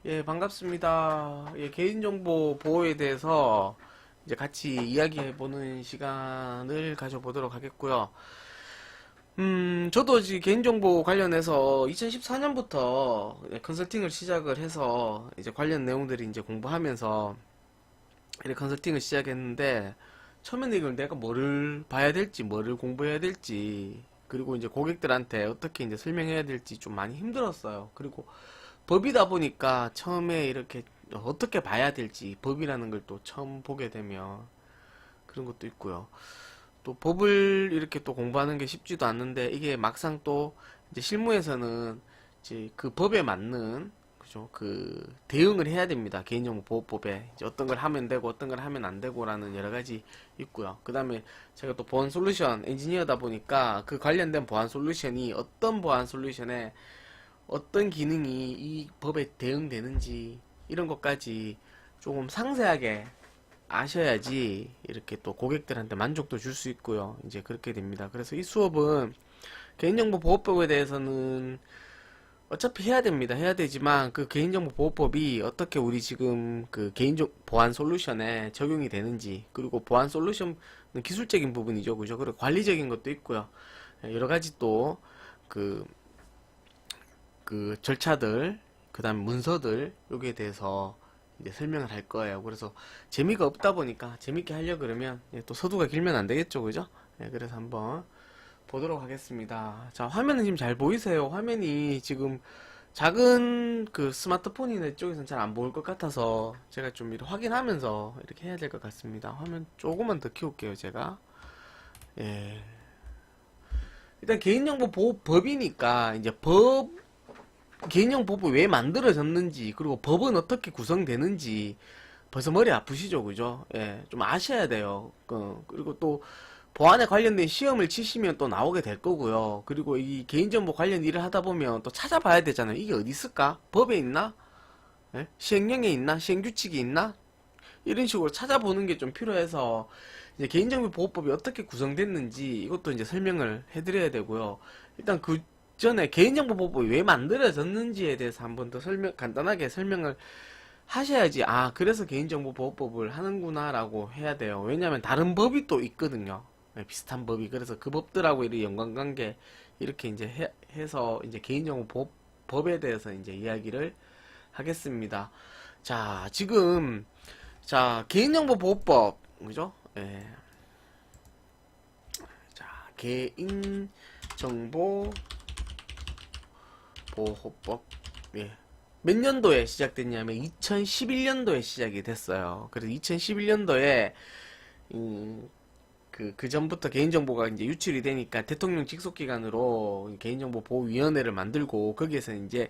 예, 반갑습니다. 예, 개인정보 보호에 대해서 이제 같이 이야기해보는 시간을 가져보도록 하겠고요. 저도 지금 개인정보 관련해서 2014년부터 컨설팅을 시작을 해서 이제 관련 내용들이 이제 공부하면서 이렇게 컨설팅을 시작했는데, 처음에는 이걸 내가 뭐를 봐야 될지, 뭐를 공부해야 될지, 그리고 이제 고객들한테 어떻게 이제 설명해야 될지 좀 많이 힘들었어요. 그리고 법이다 보니까 처음에 이렇게 어떻게 봐야 될지 법이라는 걸 또 처음 보게 되면 그런 것도 있고요. 또 법을 이렇게 또 공부하는 게 쉽지도 않는데 이게 막상 또 이제 실무에서는 이제 그 법에 맞는 그죠? 그 대응을 해야 됩니다. 개인정보보호법에 이제 어떤 걸 하면 되고 어떤 걸 하면 안 되고라는 여러 가지 있고요. 그 다음에 제가 또 보안 솔루션 엔지니어다 보니까 그 관련된 보안 솔루션이 어떤 보안 솔루션에 어떤 기능이 이 법에 대응되는지 이런 것까지 조금 상세하게 아셔야지 이렇게 또 고객들한테 만족도 줄 수 있고요. 이제 그렇게 됩니다. 그래서 이 수업은 개인정보 보호법에 대해서는 어차피 해야 됩니다. 해야 되지만 그 개인정보 보호법이 어떻게 우리 지금 그 개인정 보안 솔루션에 적용이 되는지, 그리고 보안 솔루션은 기술적인 부분이죠. 그죠? 그리고 관리적인 것도 있고요. 여러 가지 또 그 절차들, 그 다음 문서들, 여기에 대해서 이제 설명을 할 거예요. 그래서 재미가 없다 보니까 재밌게 하려 그러면 또 서두가 길면 안 되겠죠, 그죠? 그래서 한번 보도록 하겠습니다. 자, 화면은 지금 잘 보이세요? 화면이 지금 작은 그 스마트폰이나 이쪽에서는 잘 안 보일 것 같아서 제가 좀 이렇게 확인하면서 이렇게 해야 될 것 같습니다. 화면 조금만 더 키울게요, 제가. 예. 일단 개인정보 보호법이니까 이제 개인정보법이 왜 만들어졌는지, 그리고 법은 어떻게 구성되는지 벌써 머리 아프시죠, 그죠? 예, 좀 아셔야 돼요. 그리고 또 보안에 관련된 시험을 치시면 또 나오게 될 거고요. 그리고 이 개인정보 관련 일을 하다 보면 또 찾아봐야 되잖아요. 이게 어디 있을까? 법에 있나? 예? 시행령에 있나? 시행규칙이 있나? 이런 식으로 찾아보는 게 좀 필요해서 이제 개인정보 보호법이 어떻게 구성됐는지 이것도 이제 설명을 해드려야 되고요. 일단 그 전에 개인정보 보호법이 왜 만들어졌는지에 대해서 한번 더 간단하게 설명을 하셔야지, 아, 그래서 개인정보 보호법을 하는구나라고 해야 돼요. 왜냐하면 다른 법이 또 있거든요. 비슷한 법이. 그래서 그 법들하고 이렇게 연관관계 이렇게 이제 해서 이제 개인정보 법에 대해서 이제 이야기를 하겠습니다. 자, 지금 자, 개인정보 보호법, 그죠? 예. 자, 개인정보 보호법. 예. 몇 년도에 시작됐냐면 2011년도에 시작이 됐어요. 그래서 2011년도에 그 전부터 개인정보가 이제 유출이 되니까 대통령 직속기관으로 개인정보보호위원회를 만들고 거기에서 이제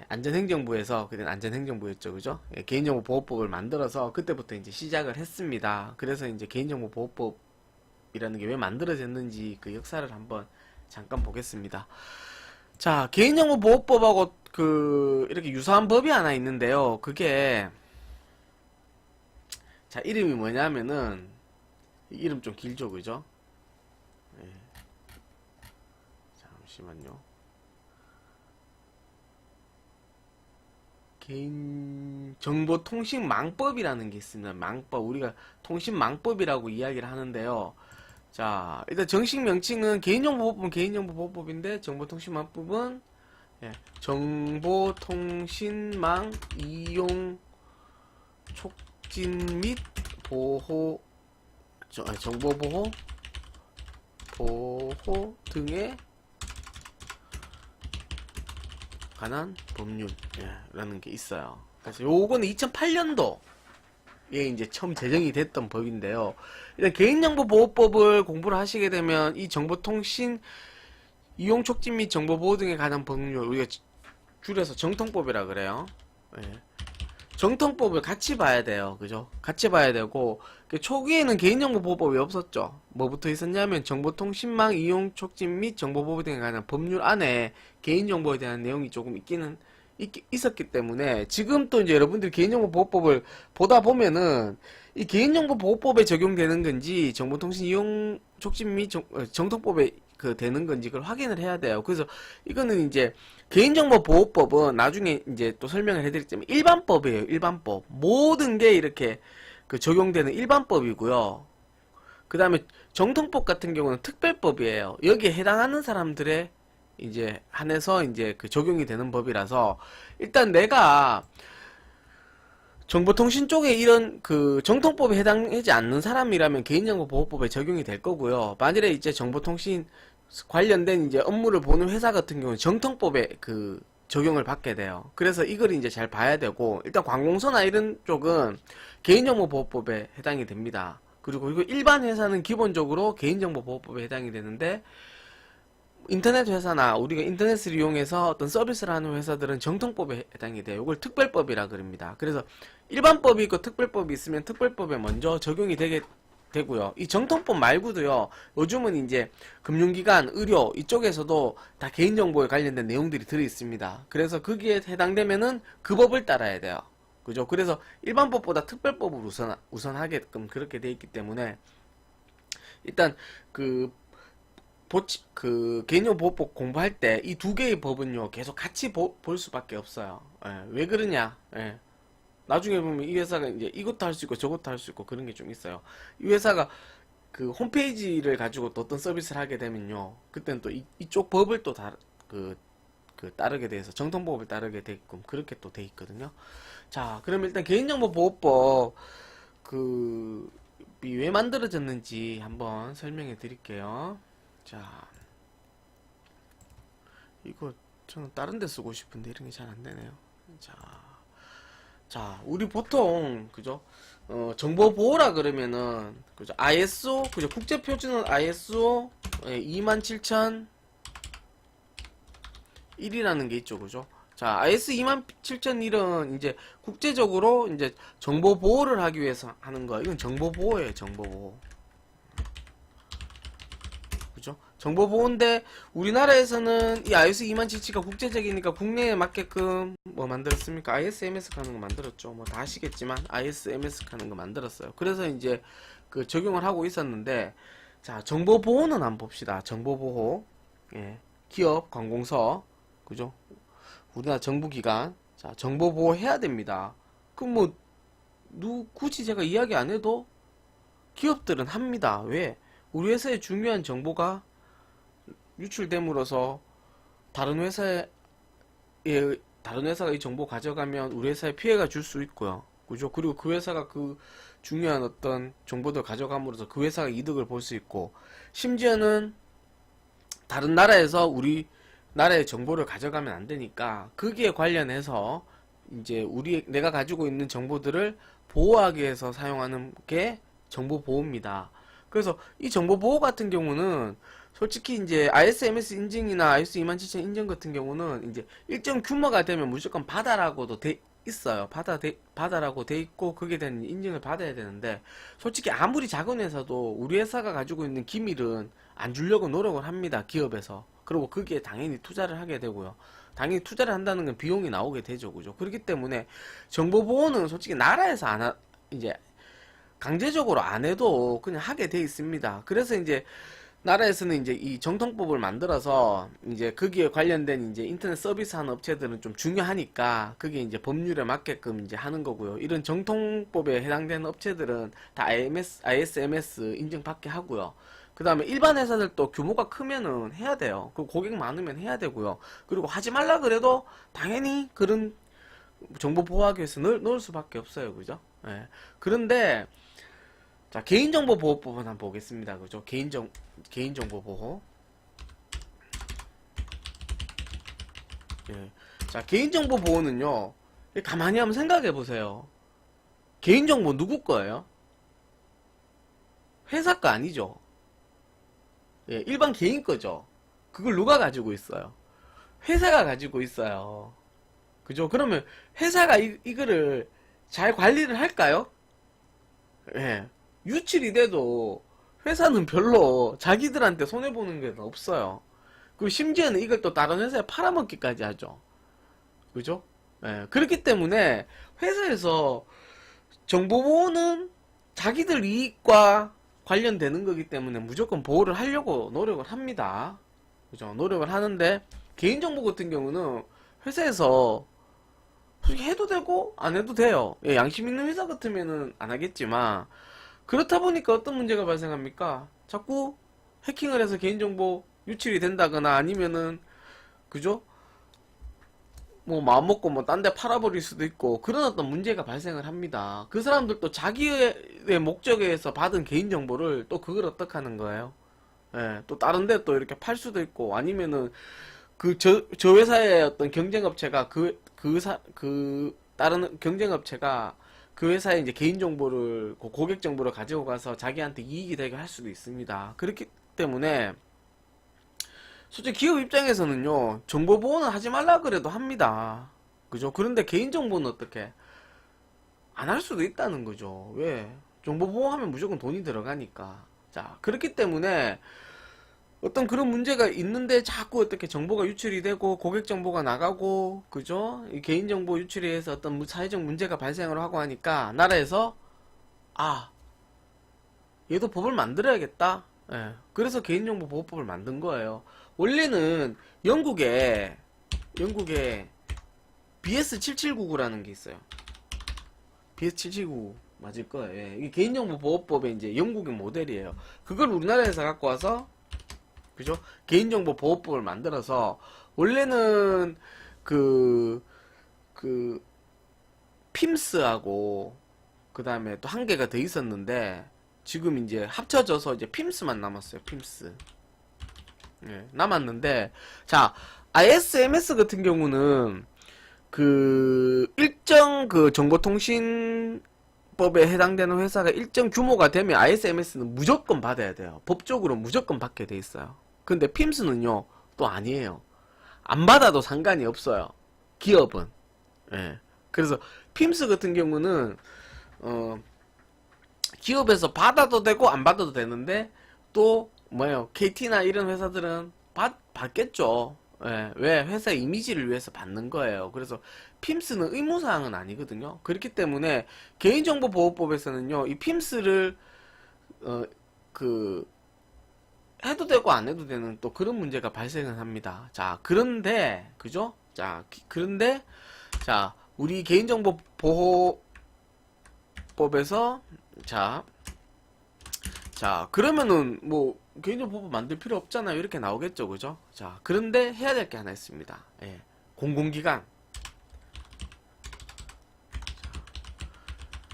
안전행정부에서, 그땐 안전행정부였죠, 그죠? 예, 개인정보보호법을 만들어서 그때부터 이제 시작을 했습니다. 그래서 이제 개인정보보호법이라는 게 왜 만들어졌는지 그 역사를 한번 잠깐 보겠습니다. 자, 개인정보보호법하고 이렇게 유사한 법이 하나 있는데요. 그게, 자, 이름이 뭐냐면은, 이름 좀 길죠, 그죠? 예. 잠시만요. 개인정보통신망법이라는 게 있습니다. 망법. 우리가 통신망법이라고 이야기를 하는데요. 자, 일단 정식 명칭은 개인정보보호법은 개인정보보호법인데, 정보통신망법은 예, 정보통신망 이용 촉진 및 보호, 정보보호, 보호 등에 관한 법률이라는 게 있어요. 그래서 요거는 2008년도에 이제 처음 제정이 됐던 법인데요. 일단 개인정보보호법을 공부를 하시게 되면 이 정보통신 이용 촉진 및 정보보호 등에 관한 법률, 우리가 줄여서 정통법이라 그래요. 예. 정통법을 같이 봐야 돼요. 그죠? 같이 봐야 되고, 초기에는 개인정보보호법이 없었죠. 뭐부터 있었냐면 정보통신망 이용 촉진 및 정보보호 등에 관한 법률 안에 개인정보에 대한 내용이 조금 있었기 때문에, 지금 또 이제 여러분들이 개인정보보호법을 보다 보면은 이 개인정보보호법에 적용되는 건지 정보통신 이용 촉진 및 정통법에 그 되는 건지 그걸 확인을 해야 돼요. 그래서 이거는 이제 개인정보보호법은 나중에 이제 또 설명을 해드리자면 일반법이에요. 일반법. 모든 게 이렇게 그 적용되는 일반법이고요. 그 다음에 정통법 같은 경우는 특별법이에요. 여기에 해당하는 사람들의 이제 한해서 이제 그 적용이 되는 법이라서 일단 내가 정보통신 쪽에 이런 그 정통법에 해당하지 않는 사람이라면 개인정보보호법에 적용이 될 거고요. 만일에 이제 정보통신 관련된 이제 업무를 보는 회사 같은 경우는 정통법에 그 적용을 받게 돼요. 그래서 이걸 이제 잘 봐야 되고 일단 관공서나 이런 쪽은 개인정보보호법에 해당이 됩니다. 그리고 이거 일반 회사는 기본적으로 개인정보보호법에 해당이 되는데 인터넷 회사나 우리가 인터넷을 이용해서 어떤 서비스를 하는 회사들은 정통법에 해당이 돼요. 이걸 특별법이라 그럽니다. 그래서 일반법이 있고 특별법이 있으면 특별법에 먼저 적용이 되고요. 이 정통법 말고도요. 요즘은 이제 금융기관, 의료 이쪽에서도 다 개인정보에 관련된 내용들이 들어 있습니다. 그래서 거기에 해당되면은 그 법을 따라야 돼요. 그죠? 그래서 일반법보다 특별법을 우선하게끔 그렇게 돼 있기 때문에 일단 그 개인정보보호법 공부할 때 이 두 개의 법은요 계속 같이 볼 수밖에 없어요. 예, 왜 그러냐? 예. 나중에 보면 이 회사가 이제 이것도 할 수 있고 저것도 할 수 있고 그런 게 좀 있어요. 이 회사가 그 홈페이지를 가지고 또 어떤 서비스를 하게 되면요, 그때는 또 이쪽 법을 또 따르게 돼서 정통법을 따르게 되게끔 그렇게 또 돼 있거든요. 자, 그럼 일단 개인정보보호법 왜 만들어졌는지 한번 설명해 드릴게요. 자, 이거 저는 다른 데 쓰고 싶은데 이런 게 잘 안 되네요. 자, 우리 보통 그죠? 정보 보호라 그러면은 그죠? ISO 그죠? 국제 표준은 ISO 27001이라는 게 있죠, 그죠? 자, IS 27001은 이제 국제적으로 이제 정보 보호를 하기 위해서 하는 거. 이건 정보 보호예요, 정보 보호. 그죠? 정보 보호인데 우리나라에서는 이 IS 27000가 국제적이니까 국내에 맞게끔 뭐 만들었습니까? ISMS 하는 거 만들었죠. 뭐 다 아시겠지만 ISMS 하는 거 만들었어요. 그래서 이제 그 적용을 하고 있었는데, 자, 정보 보호는 한번 봅시다. 정보 보호. 예. 기업, 관공서, 그죠? 우리나라 정부기관. 자, 정보 보호 해야 됩니다. 그럼 뭐 굳이 제가 이야기 안 해도 기업들은 합니다. 왜? 우리 회사의 중요한 정보가 유출됨으로써 다른 회사에 다른 회사가 이 정보 가져가면 우리 회사에 피해가 줄 수 있고요. 그죠? 그리고 그 회사가 그 중요한 어떤 정보들 가져감으로써 그 회사가 이득을 볼 수 있고, 심지어는 다른 나라에서 우리 나라의 정보를 가져가면 안 되니까 거기에 관련해서 이제 내가 가지고 있는 정보들을 보호하기 위해서 사용하는 게 정보 보호입니다. 그래서 이 정보 보호 같은 경우는 솔직히 이제 ISMS 인증이나 ISO 27000 인증 같은 경우는 이제 일정 규모가 되면 무조건 받아라고도 돼 있어요. 받아라고 돼 있고 거기에 대한 인증을 받아야 되는데, 솔직히 아무리 작은 회사도 우리 회사가 가지고 있는 기밀은 안 주려고 노력을 합니다. 기업에서. 그리고 거기에 당연히 투자를 하게 되고요. 당연히 투자를 한다는 건 비용이 나오게 되죠. 그죠? 그렇기 때문에 정보 보호는 솔직히 나라에서 이제 강제적으로 안 해도 그냥 하게 돼 있습니다. 그래서 이제 나라에서는 이제 이 정통법을 만들어서 이제 거기에 관련된 이제 인터넷 서비스 하는 업체들은 좀 중요하니까 그게 이제 법률에 맞게끔 이제 하는 거고요. 이런 정통법에 해당되는 업체들은 다 ISMS 인증받게 하고요. 그 다음에 일반 회사들도 규모가 크면은 해야 돼요. 그 고객 많으면 해야 되고요. 그리고 하지 말라 그래도 당연히 그런 정보 보호하기 위해서 넣을 수밖에 없어요. 그죠? 예. 그런데 자, 개인정보보호법은 한번 보겠습니다. 그죠? 개인정보보호. 예. 자, 개인정보보호는요, 가만히 한번 생각해 보세요. 개인정보 누구 거예요? 회사 거 아니죠? 예, 일반 개인 거죠? 그걸 누가 가지고 있어요? 회사가 가지고 있어요. 그죠? 그러면 회사가 이거를 잘 관리를 할까요? 예. 유출이 돼도 회사는 별로 자기들한테 손해보는 게 없어요. 그리고 심지어는 이걸 또 다른 회사에 팔아먹기까지 하죠. 그죠? 예. 그렇기 때문에 회사에서 정보보호는 자기들 이익과 관련되는 거기 때문에 무조건 보호를 하려고 노력을 합니다. 그죠? 노력을 하는데, 개인정보 같은 경우는 회사에서 솔직히 해도 되고 안 해도 돼요. 예, 양심 있는 회사 같으면은 안 하겠지만, 그렇다 보니까 어떤 문제가 발생합니까? 자꾸 해킹을 해서 개인정보 유출이 된다거나 아니면은, 그죠? 뭐 마음먹고 뭐 딴 데 팔아버릴 수도 있고 그런 어떤 문제가 발생을 합니다. 그 사람들도 자기의 목적에 의해서 받은 개인정보를 또 그걸 어떻게 하는 거예요? 예, 또 다른 데 또 이렇게 팔 수도 있고 아니면은 저 회사의 어떤 경쟁업체가 다른 경쟁업체가 그 회사의 이제 개인정보를, 고객 정보를 가지고 가서 자기한테 이익이 되게 할 수도 있습니다. 그렇기 때문에 솔직히 기업 입장에서는요, 정보 보호는 하지 말라 그래도 합니다. 그죠? 그런데 개인정보는 어떻게 안 할 수도 있다는 거죠. 왜? 정보 보호하면 무조건 돈이 들어가니까. 자, 그렇기 때문에 어떤 그런 문제가 있는데 자꾸 어떻게 정보가 유출이 되고 고객 정보가 나가고, 그죠? 이 개인정보 유출에 의해서 어떤 사회적 문제가 발생을 하고 하니까 나라에서, 아, 얘도 법을 만들어야겠다. 예. 그래서 개인정보 보호법을 만든 거예요. 원래는 영국에 BS7799라는 게 있어요. BS7799 맞을 거예요. 예. 이게 개인정보 보호법의 이제 영국의 모델이에요. 그걸 우리나라에서 갖고 와서, 그죠? 개인정보 보호법을 만들어서 원래는 그 핌스하고 그 다음에 또 한 개가 더 있었는데 지금 이제 합쳐져서 이제 핌스만 남았어요. 핌스. 예, 남았는데, 자, ISMS 같은 경우는 일정 정보통신법에 해당되는 회사가 일정 규모가 되면 ISMS는 무조건 받아야 돼요. 법적으로 무조건 받게 돼 있어요. 근데 핌스는요, 또 아니에요. 안 받아도 상관이 없어요. 기업은. 예. 그래서 핌스 같은 경우는 기업에서 받아도 되고 안 받아도 되는데 또 뭐예요? KT나 이런 회사들은 받겠죠. 예, 왜? 회사 이미지를 위해서 받는 거예요. 그래서 핌스는 의무사항은 아니거든요. 그렇기 때문에 개인정보보호법에서는요, 이 핌스를 어, 그 해도 되고 안 해도 되는 또 그런 문제가 발생을 합니다. 자, 그런데 그죠? 자, 그런데 자, 우리 개인정보보호법에서 자, 그러면은 뭐 개인정보 보호 만들 필요 없잖아요. 이렇게 나오겠죠, 그죠? 자, 그런데 해야 될 게 하나 있습니다. 예, 공공기관.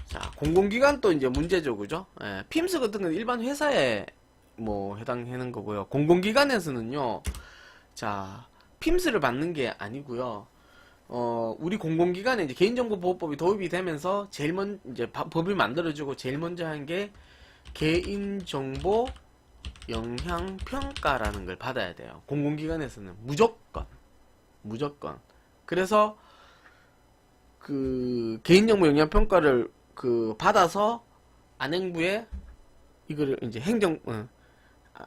자, 공공기관 또 이제 문제죠, 그죠? 예, 핌스 같은 건 일반 회사에 뭐 해당하는 거고요. 공공기관에서는요, 자, 핌스를 받는 게 아니고요. 우리 공공기관에 이제 개인정보보호법이 도입이 되면서 제일 먼저 이제 법을 만들어주고 제일 먼저 한 게 개인정보 영향평가라는 걸 받아야 돼요. 공공기관에서는 무조건. 그래서 개인정보 영향평가를 받아서 안행부에 이거를 이제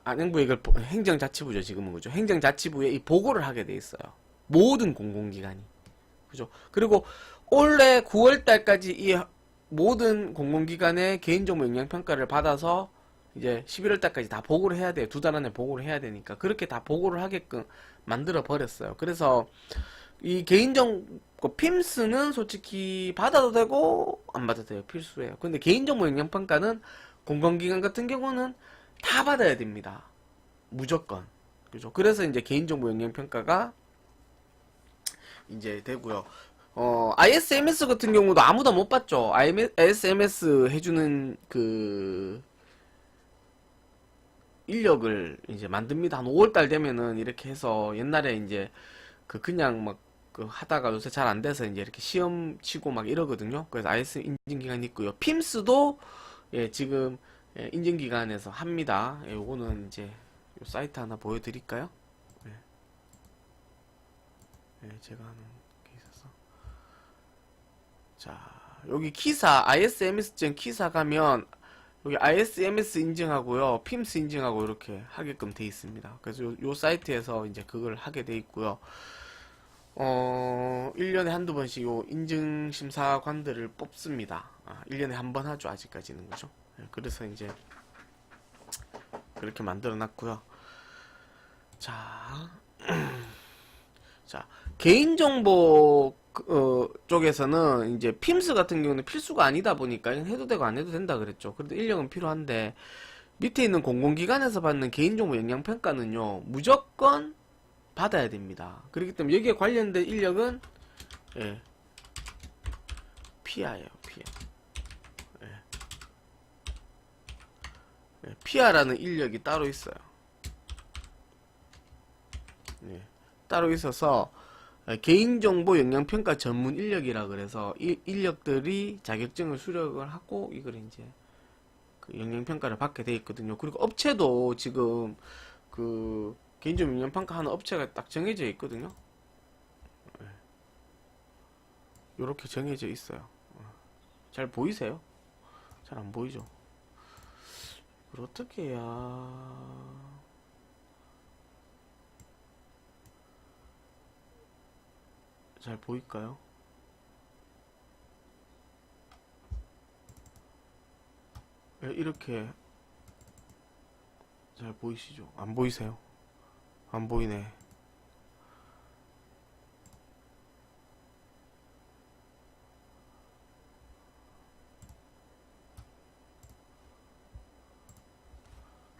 안행부에 이걸 행정자치부죠, 지금은. 그죠? 행정자치부에 이 보고를 하게 돼 있어요. 모든 공공기관이. 그죠? 그리고 올해 9월 달까지 이 모든 공공기관의 개인정보 영향평가를 받아서 이제 11월 달까지 다 보고를 해야 돼요. 2달 안에 보고를 해야 되니까. 그렇게 다 보고를 하게끔 만들어 버렸어요. 그래서 이 개인정보 핌스는 솔직히 받아도 되고 안 받아도 돼요. 필수예요. 근데 개인정보 영향평가는 공공기관 같은 경우는 다 받아야 됩니다. 무조건. 그죠? 그래서 이제 개인정보 영향평가가 이제 되고요. ISMS 같은 경우도 아무도 못 받죠. ISMS 해주는 인력을 이제 만듭니다. 한 5월달 되면은 이렇게 해서 옛날에 이제 그냥 막 하다가 요새 잘 안 돼서 이제 이렇게 시험 치고 막 이러거든요. 그래서 IS 인증기간이 있고요. 핌스도 예, 지금 예, 인증기간에서 합니다. 예, 요거는 이제 요 사이트 하나 보여드릴까요? 예. 예, 제가 하는 게 있어서. 자, 여기 키사, isms.키사 가면 여기 ISMS 인증하고요, 핌스 인증하고 이렇게 하게끔 돼 있습니다. 그래서 요 사이트에서 이제 그걸 하게 돼 있고요. 1년에 한두 번씩 요 인증심사관들을 뽑습니다. 1년에 한 번 하죠, 아직까지는. 그죠? 그래서 이제 그렇게 만들어 놨고요. 자, 자, 개인정보 쪽에서는 이제 PIMS 같은 경우는 필수가 아니다 보니까 해도 되고 안 해도 된다 그랬죠. 그래도 인력은 필요한데 밑에 있는 공공기관에서 받는 개인정보 영향평가는요 무조건 받아야 됩니다. 그렇기 때문에 여기에 관련된 인력은 예, 피아예요. 피아. 예. 예, 피아라는 인력이 따로 있어요. 예, 따로 있어서 개인정보 영향평가 전문 인력이라 그래서 이 인력들이 자격증을 수령을 하고 이걸 이제 그 영향평가를 받게 돼 있거든요. 그리고 업체도 지금 그 개인정보 영향평가 하는 업체가 딱 정해져 있거든요. 요렇게 정해져 있어요. 잘 보이세요? 잘 안 보이죠? 이걸 어떻게 해야 잘 보일까요? 이렇게 잘 보이시죠? 안 보이세요? 안 보이네.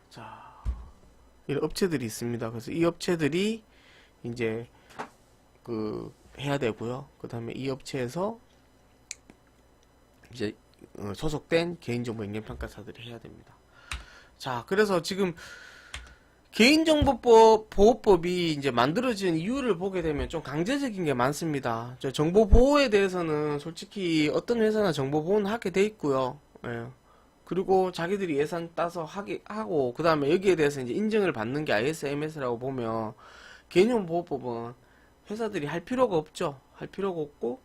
자, 이런 업체들이 있습니다. 그래서 이 업체들이 이제 그 해야 되고요. 그 다음에 이 업체에서 이제 소속된 개인정보 영향평가사들이 해야 됩니다. 자, 그래서 지금 개인정보법 보호법이 이제 만들어진 이유를 보게 되면 좀 강제적인 게 많습니다. 정보 보호에 대해서는 솔직히 어떤 회사나 정보 보호는 하게 돼 있고요. 예. 그리고 자기들이 예산 따서 하고 그 다음에 여기에 대해서 이제 인증을 받는 게 ISMS라고 보면 개인정보보호법은 회사들이 할 필요가 없죠. 할 필요가 없고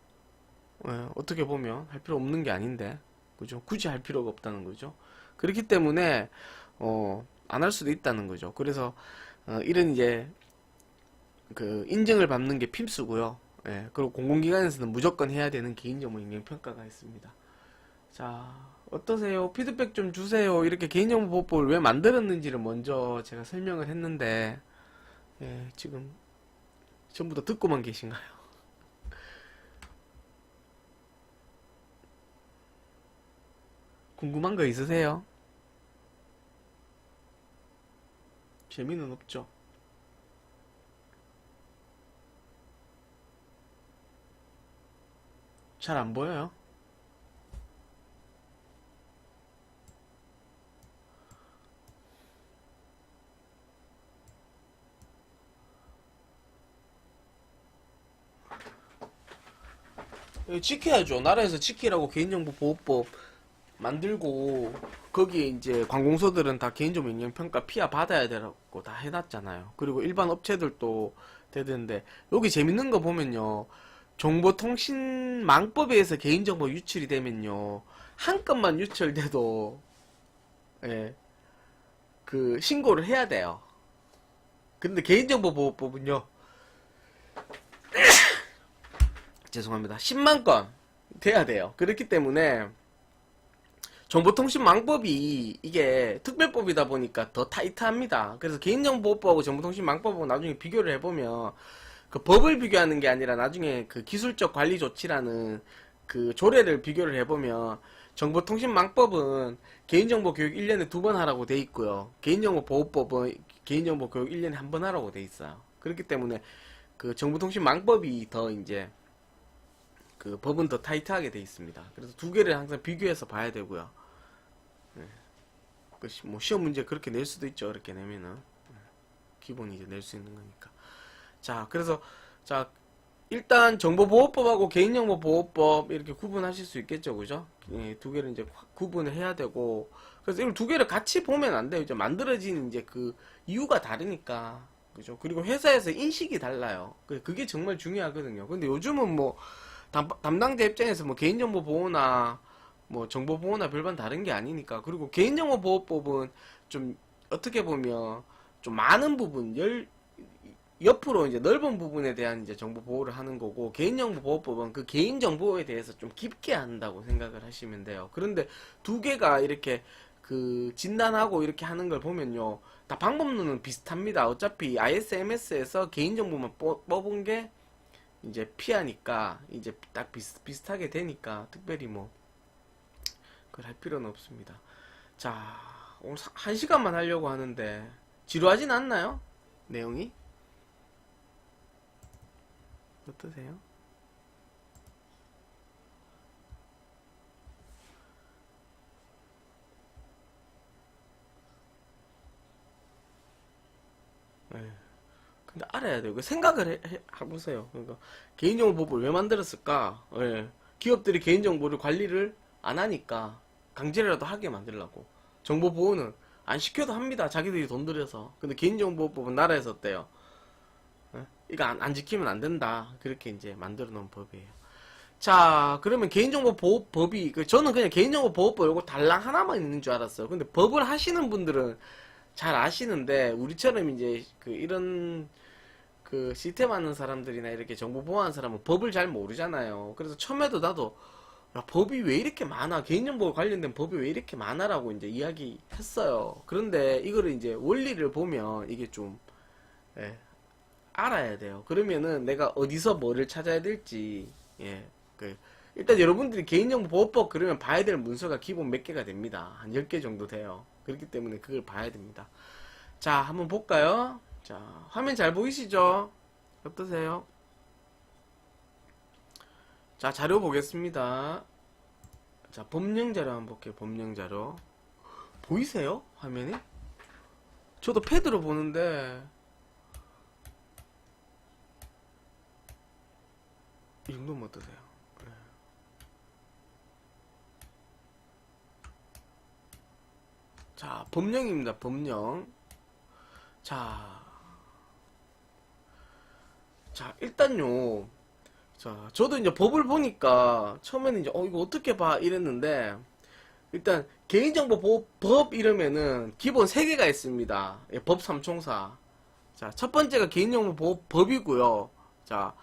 어떻게 보면 할 필요 없는 게 아닌데 그죠? 굳이 할 필요가 없다는 거죠. 그렇기 때문에 안 할 수도 있다는 거죠. 그래서 이런 이제 그 인증을 받는 게 필수고요. 예, 그리고 공공기관에서는 무조건 해야 되는 개인정보 영향평가가 있습니다. 자, 어떠세요? 피드백 좀 주세요. 이렇게 개인정보보호법을 왜 만들었는지를 먼저 제가 설명을 했는데 예, 지금 전부 다 듣고만 계신가요? 궁금한 거 있으세요? 재미는 없죠. 잘 안 보여요? 이거 지켜야죠. 나라에서 지키라고 개인정보보호법 만들고 거기에 이제 관공서들은 다 개인정보 영향평가 피하 받아야 되라고 다 해놨잖아요. 그리고 일반 업체들도 되는데 여기 재밌는 거 보면요. 정보통신망법에 의해서 개인정보 유출이 되면요. 한 건만 유출돼도 예, 그 신고를 해야 돼요. 근데 개인정보보호법은요. 죄송합니다. 10만 건 돼야 돼요. 그렇기 때문에 정보통신망법이 이게 특별법이다 보니까 더 타이트합니다. 그래서 개인정보법하고 정보통신망법하고 나중에 비교를 해보면 그 법을 비교하는 게 아니라 나중에 그 기술적 관리 조치라는 그 조례를 비교를 해보면 정보통신망법은 개인정보 교육 1년에 2번 하라고 돼 있고요. 개인정보보호법은 개인정보 교육 1년에 1번 하라고 돼 있어요. 그렇기 때문에 그 정보통신망법이 더 이제 그 법은 더 타이트하게 돼 있습니다. 그래서 두 개를 항상 비교해서 봐야 되고요. 뭐 시험 문제 그렇게 낼 수도 있죠. 그렇게 내면은 기본 이제 낼 수 있는 거니까. 자, 그래서 자 일단 정보보호법하고 개인정보보호법 이렇게 구분하실 수 있겠죠, 그죠? 예, 두 개를 이제 구분을 해야 되고 그래서 이걸 두 개를 같이 보면 안 돼요. 이제 만들어진 이제 그 이유가 다르니까. 그죠? 그리고 회사에서 인식이 달라요. 그게 정말 중요하거든요. 근데 요즘은 뭐 담당자 입장에서 뭐 개인정보 보호나 뭐 정보 보호나 별반 다른 게 아니니까. 그리고 개인정보 보호법은 좀 어떻게 보면 좀 많은 부분 옆으로 이제 넓은 부분에 대한 이제 정보 보호를 하는 거고 개인정보 보호법은 그 개인 정보에 대해서 좀 깊게 한다고 생각을 하시면 돼요. 그런데 두 개가 이렇게 그 진단하고 이렇게 하는 걸 보면요, 다 방법론은 비슷합니다. 어차피 ISMS에서 개인정보만 뽑은 게 이제 피하니까 이제 딱 비슷하게 되니까 특별히 뭐 그걸 할 필요는 없습니다. 자, 오늘 1시간만 하려고 하는데 지루하진 않나요? 내용이? 어떠세요? 네. 근데 알아야 돼요. 그 생각을 해보세요. 그러니까 개인정보법을 왜 만들었을까? 예. 기업들이 개인정보를 관리를 안 하니까 강제라도 하게 만들려고. 정보보호는 안 시켜도 합니다. 자기들이 돈 들여서. 근데 개인정보법은 나라에서 어때요? 예? 이거 안 지키면 안 된다. 그렇게 이제 만들어 놓은 법이에요. 자, 그러면 개인정보보호법이, 저는 그냥 개인정보보호법 요거 달랑 하나만 있는 줄 알았어요. 근데 법을 하시는 분들은 잘 아시는데, 우리처럼 이제 이런 시스템 하는 사람들이나 이렇게 정보 보호하는 사람은 법을 잘 모르잖아요. 그래서 처음에도 나도 야, 법이 왜 이렇게 많아? 개인정보 관련된 법이 왜 이렇게 많아라고 이제 이야기했어요. 그런데 이거를 이제 원리를 보면 이게 좀 예, 알아야 돼요. 그러면은 내가 어디서 뭐를 찾아야 될지 예, 일단 여러분들이 개인정보보호법 그러면 봐야 될 문서가 기본 몇 개가 됩니다. 한 10개 정도 돼요. 그렇기 때문에 그걸 봐야 됩니다. 자, 한번 볼까요? 자, 화면 잘 보이시죠? 어떠세요? 자, 자료 보겠습니다. 자, 법령 자료 한번 볼게요. 법령 자료. 보이세요? 화면이? 저도 패드로 보는데 이 정도면 어떠세요? 네. 자, 법령입니다. 법령. 자, 일단요. 자, 저도 이제 법을 보니까 처음에는 이제 이거 어떻게 봐 이랬는데 일단 개인정보보호법 이러면은 기본 3개가 있습니다. 예, 법 3총사. 자, 첫 번째가 개인정보보호법이고요. 자,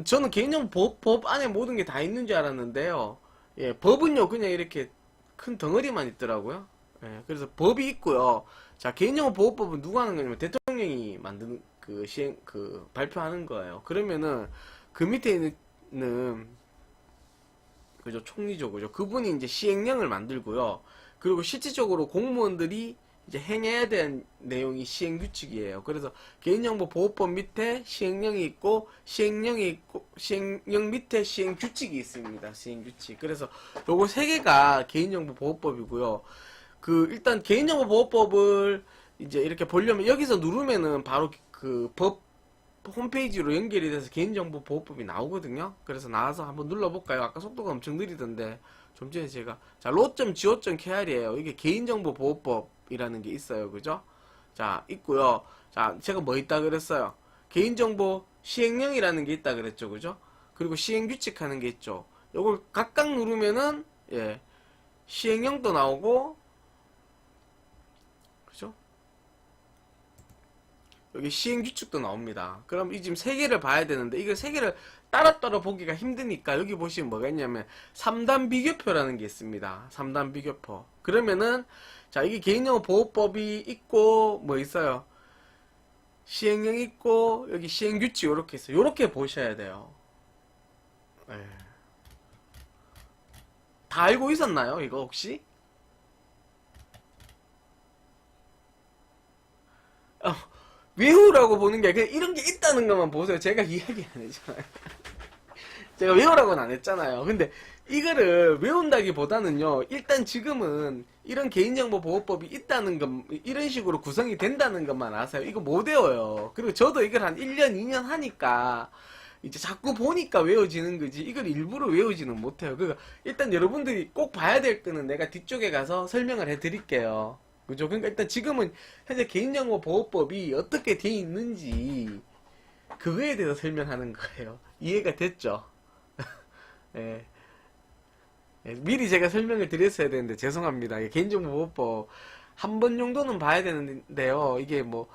저는 개인정보보호법 안에 모든 게 다 있는 줄 알았는데요. 예, 법은요 그냥 이렇게 큰 덩어리만 있더라고요. 예, 그래서 법이 있고요. 자, 개인정보보호법은 누가 하는 거냐면 대통령이 만드는 발표하는 거예요. 그러면은 그 밑에 있는 그죠, 총리죠, 그죠. 그분이 이제 시행령을 만들고요. 그리고 실질적으로 공무원들이 이제 행해야 되는 내용이 시행규칙이에요. 그래서 개인정보보호법 밑에 시행령이 있고, 시행령 밑에 시행규칙이 있습니다. 시행규칙. 그래서 요거 3개가 개인정보보호법이고요. 일단 개인정보보호법을 이제 이렇게 보려면 여기서 누르면은 바로 법 홈페이지로 연결이 돼서 개인정보보호법이 나오거든요. 그래서 나와서 한번 눌러볼까요? 아까 속도가 엄청 느리던데 좀 전에 제가 자 law.go.kr이에요. 이게 개인정보보호법이라는 게 있어요. 그죠? 자, 있고요. 자, 제가 뭐 있다 그랬어요? 개인정보 시행령이라는 게 있다 그랬죠. 그죠? 그리고 시행규칙 하는 게 있죠. 요걸 각각 누르면은 예, 시행령도 나오고 그죠? 여기 시행규칙도 나옵니다. 그럼 이 지금 3개를 봐야 되는데 이걸 3개를 따로따로 보기가 힘드니까 여기 보시면 뭐가 있냐면 3단 비교표라는 게 있습니다. 3단 비교표. 그러면은 자, 이게 개인정보보호법이 있고 뭐 있어요? 시행령 있고 여기 시행규칙 요렇게 있어요. 요렇게 보셔야 돼요. 네. 다 알고 있었나요? 이거 혹시? 어, 외우라고 보는 게 그냥 이런 게 있다는 것만 보세요. 제가 이야기 안 했잖아요. 제가 외우라고는 안 했잖아요. 근데 이거를 외운다기보다는요, 일단 지금은 이런 개인정보보호법이 있다는 것, 이런 식으로 구성이 된다는 것만 아세요. 이거 못 외워요. 그리고 저도 이걸 한 1년, 2년 하니까 이제 자꾸 보니까 외워지는 거지, 이걸 일부러 외우지는 못해요. 그러니까 일단 여러분들이 꼭 봐야 될 때는 내가 뒤쪽에 가서 설명을 해 드릴게요. 그죠? 그러니까 일단 지금은 현재 개인정보보호법이 어떻게 돼 있는지 그거에 대해서 설명하는 거예요. 이해가 됐죠? 예. 예, 미리 제가 설명을 드렸어야 되는데 죄송합니다. 개인정보보호법 한 번 정도는 봐야 되는데요. 이게 뭐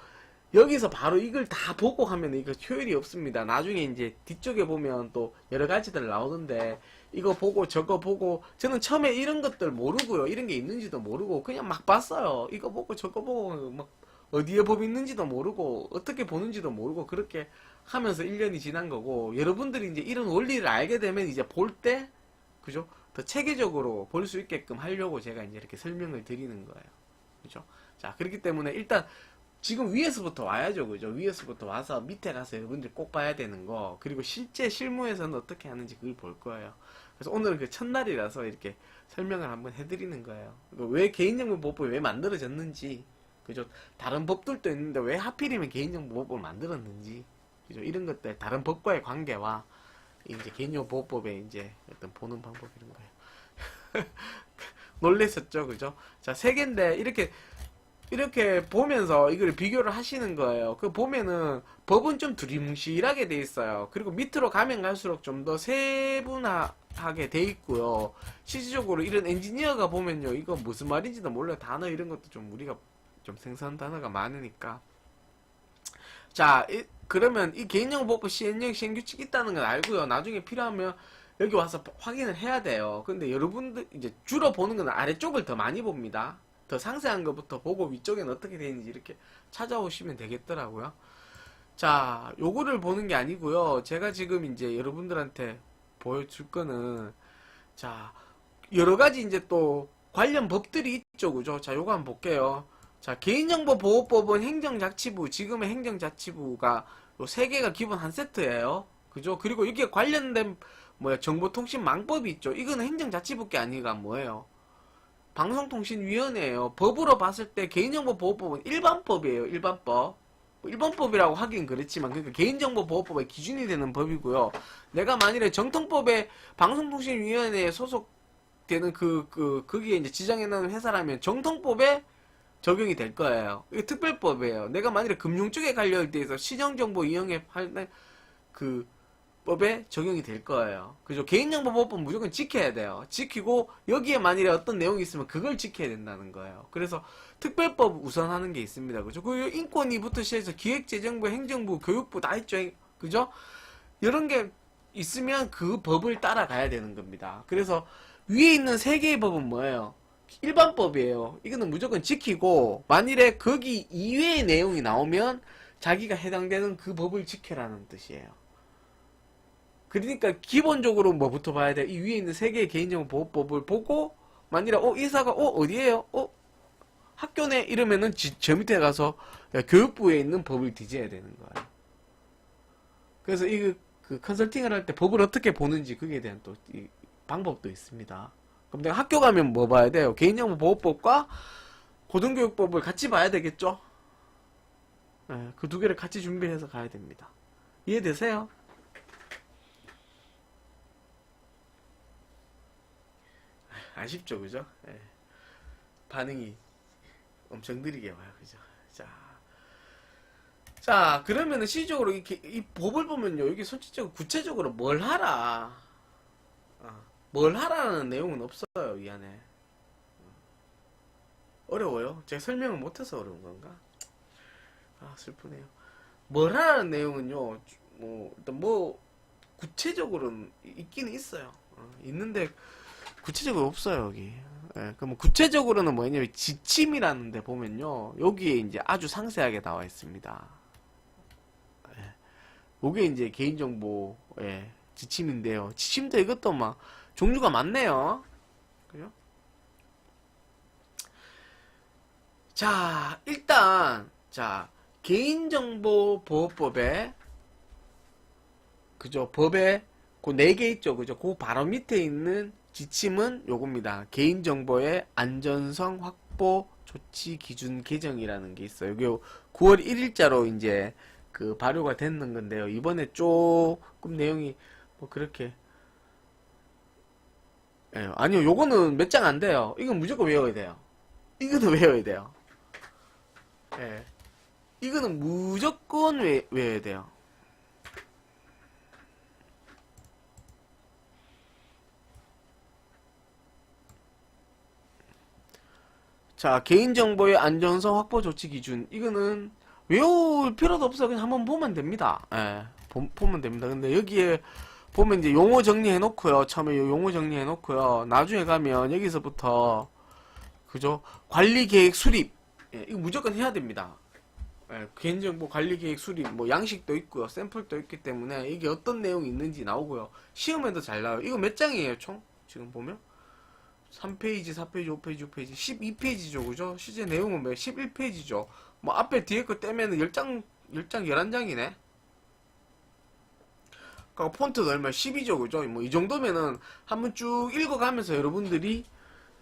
여기서 바로 이걸 다 보고 하면 이거 효율이 없습니다. 나중에 이제 뒤쪽에 보면 또 여러 가지들 나오는데 이거 보고 저거 보고 저는 처음에 이런 것들 모르고요. 이런 게 있는지도 모르고 그냥 막 봤어요. 이거 보고 저거 보고 막 어디에 법이 있는지도 모르고 어떻게 보는지도 모르고 그렇게 하면서 1년이 지난 거고 여러분들이 이제 이런 원리를 알게 되면 이제 볼 때 그죠? 더 체계적으로 볼 수 있게끔 하려고 제가 이제 이렇게 설명을 드리는 거예요. 그죠? 자, 그렇기 때문에 일단 지금 위에서부터 와야죠. 그죠? 위에서부터 와서 밑에 가서 여러분들 꼭 봐야 되는 거. 그리고 실제 실무에서는 어떻게 하는지 그걸 볼 거예요. 그래서 오늘은 그 첫날이라서 이렇게 설명을 한번 해드리는 거예요. 왜 개인정보보호법이 왜 만들어졌는지. 그죠? 다른 법들도 있는데 왜 하필이면 개인정보보호법을 만들었는지. 그죠? 이런 것들, 다른 법과의 관계와 이제 개인정보보호법의 이제 어떤 보는 방법 이런 거예요. 놀랬었죠. 그죠? 자, 세 개인데 이렇게 보면서 이걸 비교를 하시는 거예요. 그 보면은 법은 좀 두리뭉실하게 돼 있어요. 그리고 밑으로 가면 갈수록 좀 더 세분화하게 돼 있고요. 실질적으로 이런 엔지니어가 보면요, 이거 무슨 말인지도 몰라요. 단어 이런 것도 좀 우리가 좀 생소한 단어가 많으니까. 자, 그러면 이 개인정보법 시행령 시행규칙 있다는 건 알고요. 나중에 필요하면 여기 와서 확인을 해야 돼요. 근데 여러분들 이제 주로 보는 건 아래쪽을 더 많이 봅니다. 더 상세한 것부터 보고 위쪽에는 어떻게 되는지 이렇게 찾아오시면 되겠더라고요. 자, 요거를 보는 게 아니고요. 제가 지금 이제 여러분들한테 보여줄 거는 자, 여러 가지 이제 또 관련 법들이 있죠. 그죠? 자, 요거 한번 볼게요. 자, 개인정보보호법은 행정자치부, 지금의 행정자치부가 요 세 개가 기본 한 세트예요. 그죠? 그리고 여기에 관련된 정보통신망법이 있죠. 이거는 행정자치부 게 아니가 뭐예요? 방송통신위원회예요. 법으로 봤을 때 개인정보보호법은 일반법이에요. 일반법. 일반법이라고 하긴 그렇지만 그러니까 개인정보보호법의 기준이 되는 법이고요. 내가 만일에 정통법에 방송통신위원회에 소속되는 거기에 이제 지정해놓은 회사라면 정통법에 적용이 될 거예요. 이게 특별법이에요. 내가 만일에 금융 쪽에 관련돼 있어 시정정보 이용에 할 그 법에 적용이 될 거예요. 그죠? 개인정보보호법 무조건 지켜야 돼요. 지키고 여기에 만일에 어떤 내용이 있으면 그걸 지켜야 된다는 거예요. 그래서 특별법 우선하는 게 있습니다. 그죠? 그 인권위부터 시작해서 기획재정부, 행정부, 교육부 다 있죠. 그죠? 이런 게 있으면 그 법을 따라가야 되는 겁니다. 그래서 위에 있는 세 개의 법은 뭐예요? 일반법이에요. 이거는 무조건 지키고 만일에 거기 이외의 내용이 나오면 자기가 해당되는 그 법을 지켜라는 뜻이에요. 그러니까 기본적으로 뭐부터 봐야 돼? 이 위에 있는 세 개의 개인정보보호법을 보고 만일에 이사가 어디에요? 학교네 이러면은 저 밑에 가서 교육부에 있는 법을 뒤져야 되는 거예요. 그래서 그 컨설팅을 할 때 법을 어떻게 보는지 그게 대한 또 방법도 있습니다. 그럼 내가 학교 가면 뭐 봐야 돼요? 개인정보보호법과 고등교육법을 같이 봐야 되겠죠? 네, 그 두 개를 같이 준비해서 가야 됩니다. 이해되세요? 아쉽죠, 그죠? 네. 반응이 엄청 느리게 와요, 그죠? 자, 그러면은 시적으로 이 법을 보면요, 이게 솔직적으로 구체적으로 뭘 하라, 뭘 하라는 내용은 없어요, 이 안에. 어려워요? 제가 설명을 못해서 어려운 건가? 슬프네요. 뭘 하라는 내용은요, 일단 구체적으로는 있기는 있어요. 있는데, 구체적으로 없어요, 여기. 예, 그럼 구체적으로는 뭐냐면, 지침이라는 데 보면요, 여기에 이제 아주 상세하게 나와 있습니다. 예, 요게 이제 개인정보의 지침인데요. 지침도 이것도 막, 종류가 많네요. 그죠? 자, 일단, 개인정보보호법에, 그죠? 법에, 그 네 개 있죠? 그죠? 그 바로 밑에 있는 지침은 요겁니다. 개인정보의 안전성 확보 조치 기준 개정이라는 게 있어요. 이게 9월 1일자로 이제 그 발효가 됐는 건데요. 이번에 조금 내용이 뭐 그렇게, 예, 아니요, 요거는 몇 장 안 돼요. 이건 무조건 외워야 돼요. 이거는 외워야 돼요. 예. 이거는 무조건 외워야 돼요. 자, 개인정보의 안전성 확보 조치 기준. 이거는 외울 필요도 없어요. 그냥 한번 보면 됩니다. 예, 보면 됩니다. 근데 여기에 보면 이제 용어 정리해 놓고요. 처음에 요 용어 정리해 놓고요. 나중에 가면 여기서부터 그죠? 관리 계획 수립. 예, 이거 무조건 해야 됩니다. 예, 개인정보 관리 계획 수립, 뭐 양식도 있고요. 샘플도 있기 때문에 이게 어떤 내용이 있는지 나오고요. 시험에도 잘 나와요. 이거 몇 장이에요, 총? 지금 보면? 3페이지, 4페이지, 5페이지, 6페이지, 12페이지죠, 그죠? 실제 내용은 몇? 11페이지죠. 뭐 앞에 뒤에 거 떼면은 10장, 11장이네? 그러니까 폰트가 얼마? 12죠, 그죠? 뭐 이 정도면은 한번 쭉 읽어가면서 여러분들이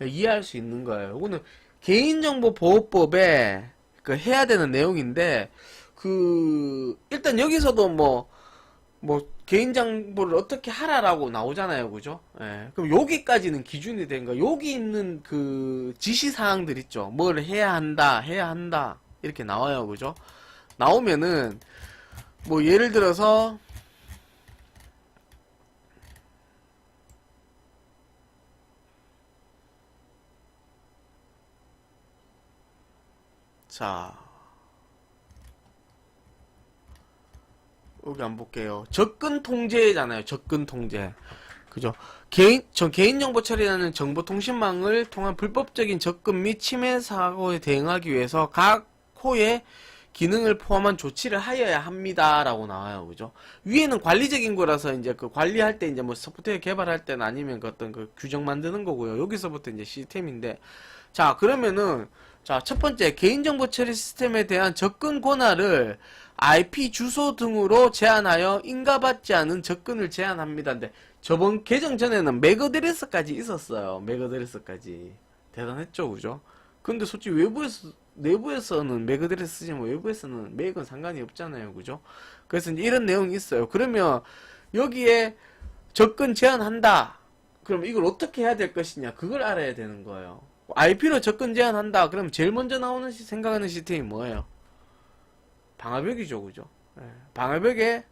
이해할 수 있는 거예요. 이거는 개인정보보호법에 그 해야 되는 내용인데, 일단 여기서도 개인정보를 어떻게 하라라고 나오잖아요. 그죠? 예. 그럼 여기까지는 기준이 된 거. 여기 있는 그 지시사항들 있죠. 뭘 해야 한다, 해야 한다. 이렇게 나와요. 그죠? 나오면은, 뭐, 예를 들어서, 자, 여기 안 볼게요. 접근 통제잖아요. 접근 통제. 그죠? 개인정보 처리라는 정보통신망을 통한 불법적인 접근 및 침해 사고에 대응하기 위해서 각 호의 기능을 포함한 조치를 하여야 합니다. 라고 나와요. 그죠? 위에는 관리적인 거라서 이제 그 관리할 때 이제 뭐 소프트웨어 개발할 때는 아니면 그 어떤 그 규정 만드는 거고요. 여기서부터 이제 시스템인데. 자, 그러면은, 자, 첫 번째, 개인정보 처리 시스템에 대한 접근 권한을 IP 주소 등으로 제한하여 인가받지 않은 접근을 제한합니다. 근데 저번 개정 전에는 맥 어드레스까지 있었어요. 맥 어드레스까지. 대단했죠, 그죠? 근데 솔직히 내부에서는 맥 어드레스 쓰지만 외부에서는 맥은 상관이 없잖아요, 그죠? 그래서 이제 이런 내용이 있어요. 그러면 여기에 접근 제한한다. 그럼 이걸 어떻게 해야 될 것이냐? 그걸 알아야 되는 거예요. IP로 접근 제한한다. 그럼 제일 먼저 생각하는 시스템이 뭐예요? 방화벽이죠, 그죠? 예, 방화벽에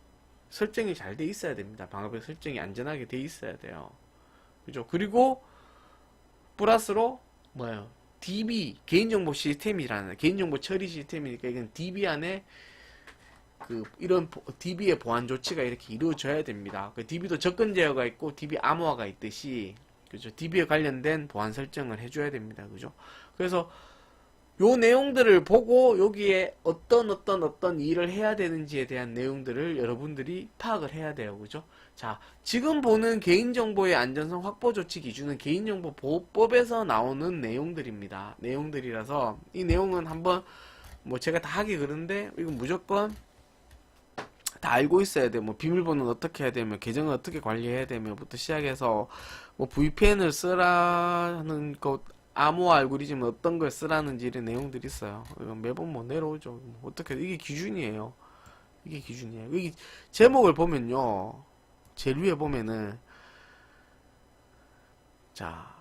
설정이 잘 돼 있어야 됩니다. 방화벽 설정이 안전하게 돼 있어야 돼요. 그죠? 그리고 플러스로 뭐예요? DB 개인정보 시스템이라는 개인정보 처리 시스템이니까 이건 DB 안에 이런 DB의 보안 조치가 이렇게 이루어져야 됩니다. 그 DB도 접근 제어가 있고 DB 암호화가 있듯이 그죠? DB에 관련된 보안 설정을 해줘야 됩니다. 그죠? 그래서 요 내용들을 보고 여기에 어떤 일을 해야 되는지에 대한 내용들을 여러분들이 파악을 해야 돼요. 그죠? 자, 지금 보는 개인정보의 안전성 확보 조치 기준은 개인정보보호법에서 나오는 내용들입니다. 내용들이라서 이 내용은 한번 뭐 제가 다 하기 그런데 이건 무조건 다 알고 있어야 돼. 뭐 비밀번호는 어떻게 해야 되며 계정을 어떻게 관리해야 되며부터 시작해서 뭐 VPN을 쓰라는 것 암호화 알고리즘은 어떤 걸 쓰라는지 이런 내용들이 있어요. 이건 매번 뭐 내려오죠. 어떻게 이게 기준이에요. 이게 기준이에요. 여기 제목을 보면요. 제일 위에 보면은 자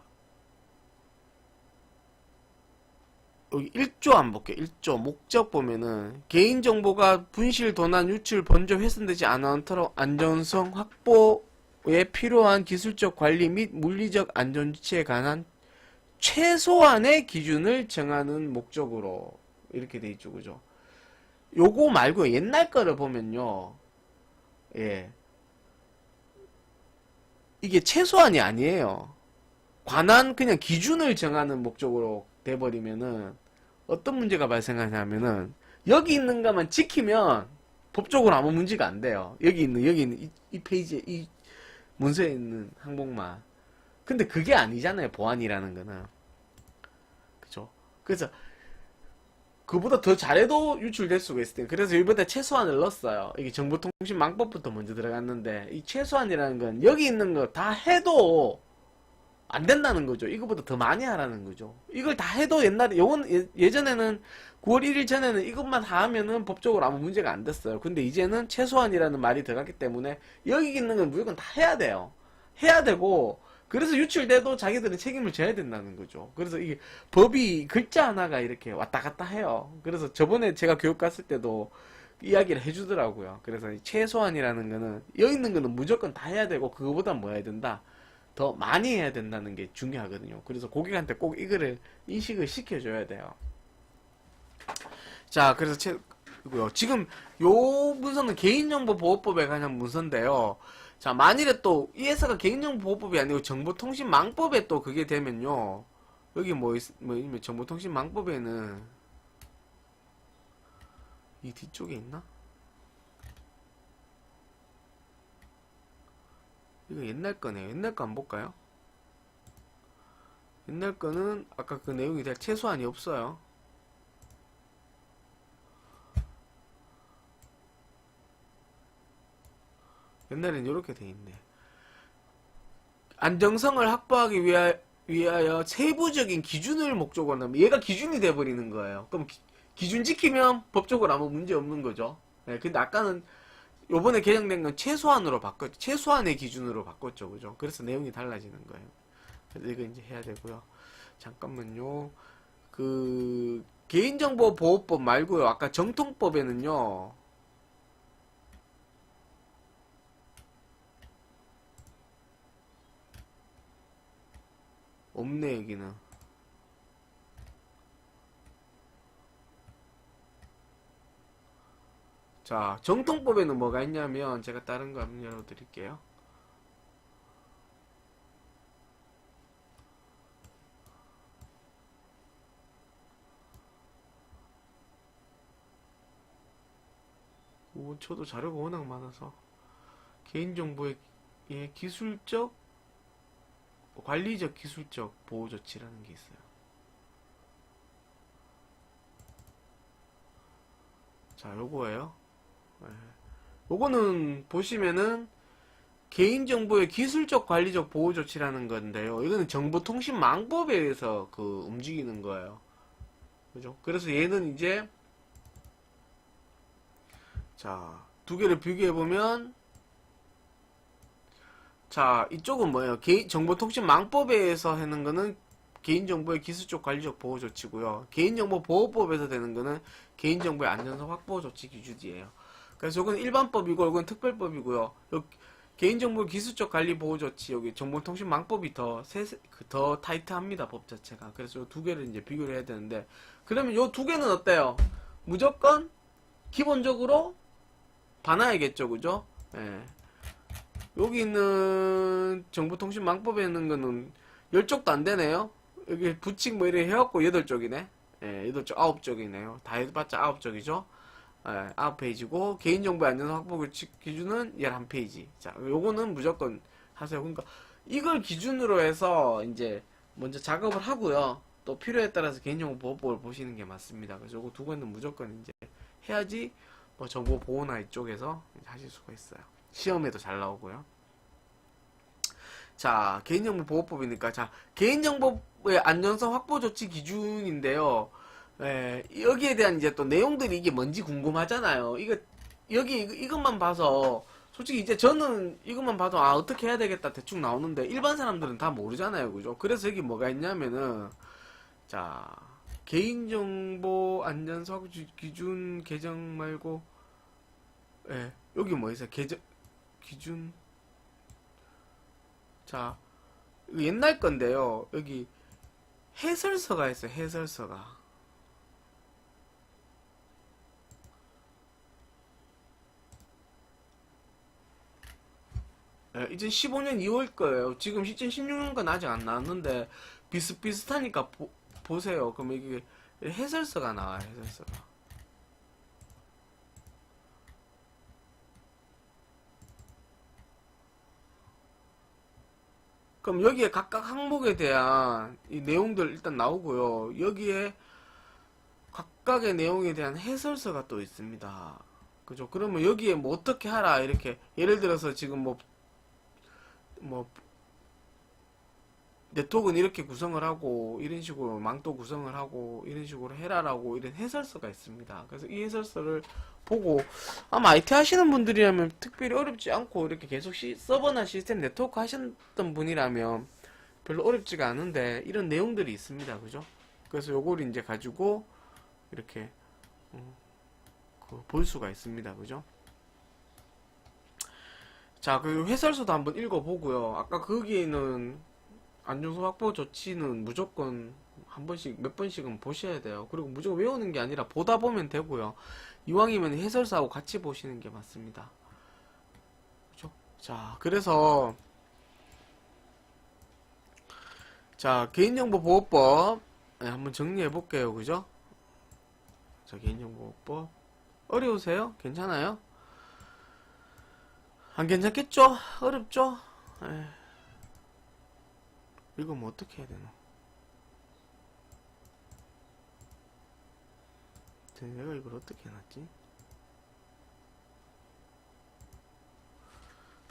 여기 1조 안 볼게요. 1조 목적 보면은 개인정보가 분실, 도난, 유출, 번조, 훼손되지 않도록 안전성 확보에 필요한 기술적 관리 및 물리적 안전조치에 관한 최소한의 기준을 정하는 목적으로 이렇게 돼 있죠. 그죠? 요거 말고 옛날 거를 보면요. 예. 이게 최소한이 아니에요. 관한 그냥 기준을 정하는 목적으로 돼버리면은 어떤 문제가 발생하냐면은 여기 있는 것만 지키면 법적으로 아무 문제가 안 돼요. 여기 있는 이 페이지에 이 문서에 있는 항목만. 근데 그게 아니잖아요. 보안이라는 거는. 그죠? 그래서 그보다 더 잘해도 유출될 수가 있을 때 그래서 이번에 최소한을 넣었어요. 이게 정보통신망법부터 먼저 들어갔는데 이 최소한이라는 건 여기 있는 거 다 해도 안 된다는 거죠. 이거보다 더 많이 하라는 거죠. 이걸 다 해도 예전에는 9월 1일 전에는 이것만 다 하면은 법적으로 아무 문제가 안 됐어요. 근데 이제는 최소한이라는 말이 들어갔기 때문에 여기 있는 건 무조건 다 해야 돼요. 해야 되고 그래서 유출돼도 자기들은 책임을 져야 된다는 거죠. 그래서 이게 법이 글자 하나가 이렇게 왔다 갔다 해요. 그래서 저번에 제가 교육 갔을 때도 이야기를 해주더라고요. 그래서 최소한이라는 거는 여기 있는 거는 무조건 다 해야 되고 그거보다 뭐 해야 된다. 더 많이 해야 된다는 게 중요하거든요. 그래서 고객한테 꼭 이거를 인식을 시켜줘야 돼요. 자, 그래서 지금 요 문서는 개인정보보호법에 관한 문서인데요. 자, 만일에 또 이 회사가 개인정보보호법이 아니고 정보통신망법에 또 그게 되면요. 여기 정보통신망법에는 이 뒤쪽에 있나? 이거 옛날 거네요. 옛날 거 안 볼까요? 옛날 거는 아까 그 내용이 될 최소한이 없어요. 옛날엔 이렇게 돼 있네. 안정성을 확보하기 위하여 세부적인 기준을 목적으로 하면 얘가 기준이 돼버리는 거예요. 그럼 기준 지키면 법적으로 아무 문제 없는 거죠. 네, 근데 아까는 요번에 개정된 건 최소한으로 바꿨죠. 최소한의 기준으로 바꿨죠. 그죠? 그래서 내용이 달라지는 거예요. 그래서 이거 이제 해야 되고요. 잠깐만요. 그 개인정보보호법 말고요. 아까 정통법에는요. 없네 여기는. 자, 정통법에는 뭐가 있냐면 제가 다른 거 한번 열어드릴게요. 저도 자료가 워낙 많아서 개인정보의 기술적, 관리적, 기술적 보호 조치라는 게 있어요. 자, 요거예요. 요거는 보시면은 개인정보의 기술적 관리적 보호 조치라는 건데요. 이거는 정보통신망법에 의해서 그 움직이는 거예요. 그죠? 그래서 얘는 이제 자, 두 개를 비교해 보면 자, 이쪽은 뭐예요? 정보통신망법에 의해서 하는 거는 개인정보의 기술적 관리적 보호 조치고요. 개인정보보호법에서 되는 거는 개인정보의 안전성 확보 조치 기준이에요. 그래서 이건 일반법이고 이건 특별법이고요. 개인정보 기술적 관리 보호 조치 여기 정보통신망법이 더 타이트합니다. 법 자체가. 그래서 이 두 개를 이제 비교를 해야 되는데 그러면 이 두 개는 어때요? 무조건 기본적으로 봐놔야겠죠, 그죠? 예. 여기 있는 정보통신망법에 있는 거는 10쪽도 안 되네요. 여기 부칙 뭐 이래 해갖고 8쪽이네. 예, 8쪽, 9쪽이네요. 다 해봤자 9쪽이죠. 예, 9페이지고, 개인정보 안전성 확보 규칙 기준은 11페이지. 자, 요거는 무조건 하세요. 그러니까, 이걸 기준으로 해서, 이제, 먼저 작업을 하고요. 또 필요에 따라서 개인정보 보호법을 보시는 게 맞습니다. 그래서 요거 두 개는 무조건 이제 해야지, 뭐 정보 보호나 이쪽에서 하실 수가 있어요. 시험에도 잘 나오고요. 자, 개인정보 보호법이니까, 자, 개인정보의 안전성 확보 조치 기준인데요. 여기에 대한 이제 또 내용들이 이게 뭔지 궁금하잖아요. 이것만 봐서, 솔직히 이제 저는 이것만 봐도, 아, 어떻게 해야 되겠다 대충 나오는데, 일반 사람들은 다 모르잖아요. 그죠? 그래서 여기 뭐가 있냐면은, 자, 개인정보 안전성 기준 개정 말고, 여기 뭐 있어요? 기준, 자, 이거 옛날 건데요. 여기 해설서가 있어요. 해설서가. 2015년 2월 거예요. 지금 2016년 건 아직 안 나왔는데 비슷비슷하니까 보세요. 그럼 이게 해설서가 나와요. 해설서가. 그럼 여기에 각각 항목에 대한 이 내용들 일단 나오고요. 여기에 각각의 내용에 대한 해설서가 또 있습니다. 그죠? 그러면 여기에 뭐 어떻게 하라 이렇게 예를 들어서 지금 뭐 네트워크는 이렇게 구성을 하고 이런 식으로 망토 구성을 하고 이런 식으로 해라라고 이런 해설서가 있습니다. 그래서 이 해설서를 보고 아마 IT 하시는 분들이라면 특별히 어렵지 않고 이렇게 계속 서버나 시스템 네트워크 하셨던 분이라면 별로 어렵지가 않은데 이런 내용들이 있습니다. 그죠? 그래서 요거를 이제 가지고 이렇게 볼 수가 있습니다. 그죠? 자, 그 해설서도 한번 읽어보고요. 아까 거기에는 안정성 확보 조치는 무조건 한 번씩, 몇 번씩은 보셔야 돼요. 그리고 무조건 외우는 게 아니라 보다 보면 되고요. 이왕이면 해설사하고 같이 보시는 게 맞습니다. 그죠? 자, 그래서 자, 개인정보보호법 한번 정리해 볼게요. 그죠? 자, 개인정보보호법 어려우세요? 괜찮아요? 안 괜찮겠죠? 어렵죠? 에이, 이거 뭐 어떻게 해야 되나? 내가 이걸 어떻게 해놨지?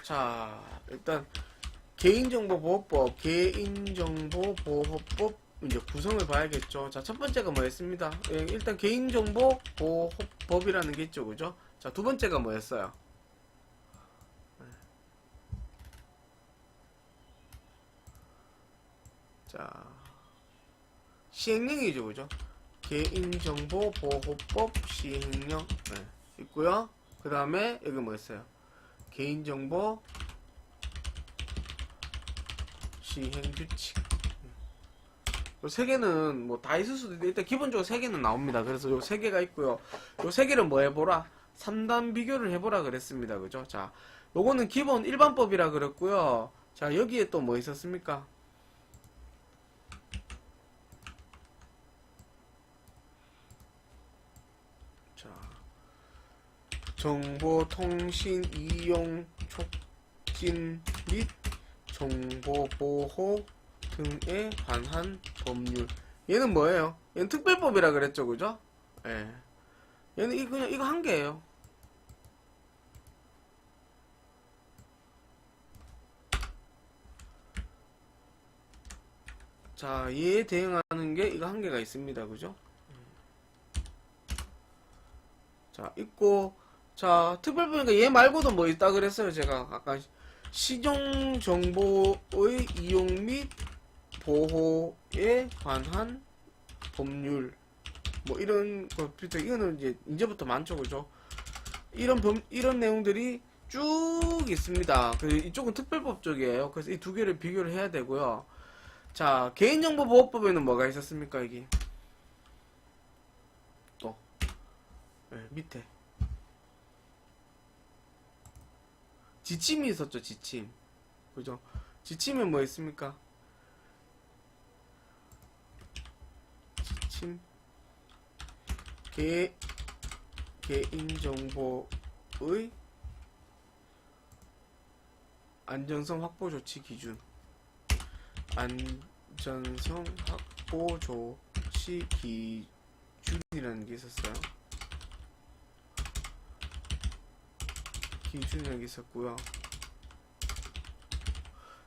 자, 일단 개인정보보호법 이제 구성을 봐야겠죠. 자, 첫 번째가 뭐였습니다? 예, 일단 개인정보보호법이라는 게 있죠, 그죠? 자, 두 번째가 뭐였어요? 자, 시행령이죠, 그죠? 개인정보보호법 시행령 있고요. 그 다음에 여기 뭐였어요? 개인정보 시행규칙. 요 세 개는 뭐 다 있을 수도 있는데 일단 기본적으로 세 개는 나옵니다. 그래서 요 세 개가 있고요. 요 세 개를 뭐 해보라? 3단 비교를 해보라 그랬습니다. 그죠? 자, 요거는 기본 일반법이라 그랬고요. 자, 여기에 또 뭐 있었습니까? 자, 정보통신 이용 촉진 및 정보보호 등에 관한 법률. 얘는 뭐예요? 얘는 특별법이라 그랬죠, 그죠? 예. 얘는 그냥 이거 한 개예요. 자, 얘에 대응하는 게 이거 한 개가 있습니다, 그죠? 자, 있고, 자, 특별법이니까 얘 말고도 뭐 있다 그랬어요, 제가 아까. 시정정보의 이용 및 보호에 관한 법률. 뭐 이런 거 비슷해. 이거는 이제부터 많죠, 그죠? 이런 내용들이 쭉 있습니다. 이쪽은 특별법 쪽이에요. 그래서 이 두 개를 비교를 해야 되고요. 자, 개인정보보호법에는 뭐가 있었습니까, 여기? 또, 네, 밑에. 지침이 있었죠, 지침. 그죠? 지침에 뭐 있습니까? 지침. 개인정보의 안전성 확보 조치 기준. 안전성 확보 조치 기준이라는 게 있었어요. 기준이라는 게 있었고요.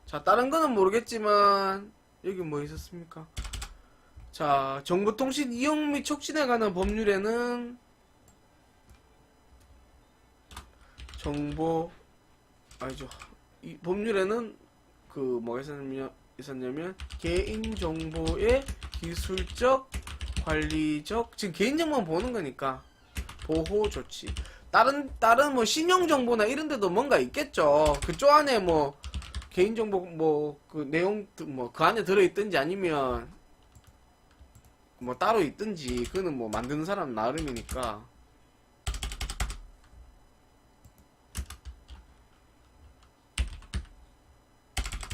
자, 다른 거는 모르겠지만 여기 뭐 있었습니까? 자, 정보통신 이용 및 촉진에 관한 법률에는 이 법률에는 그 뭐가 있었냐면 개인정보의 기술적, 관리적, 지금 개인정보만 보는 거니까 보호 조치. 다른 뭐 신용정보나 이런 데도 뭔가 있겠죠. 그쪽 안에 뭐 개인정보 뭐 그 내용 뭐 그 안에 들어있든지 아니면 뭐 따로 있든지 그거는 뭐 만드는 사람 나름이니까.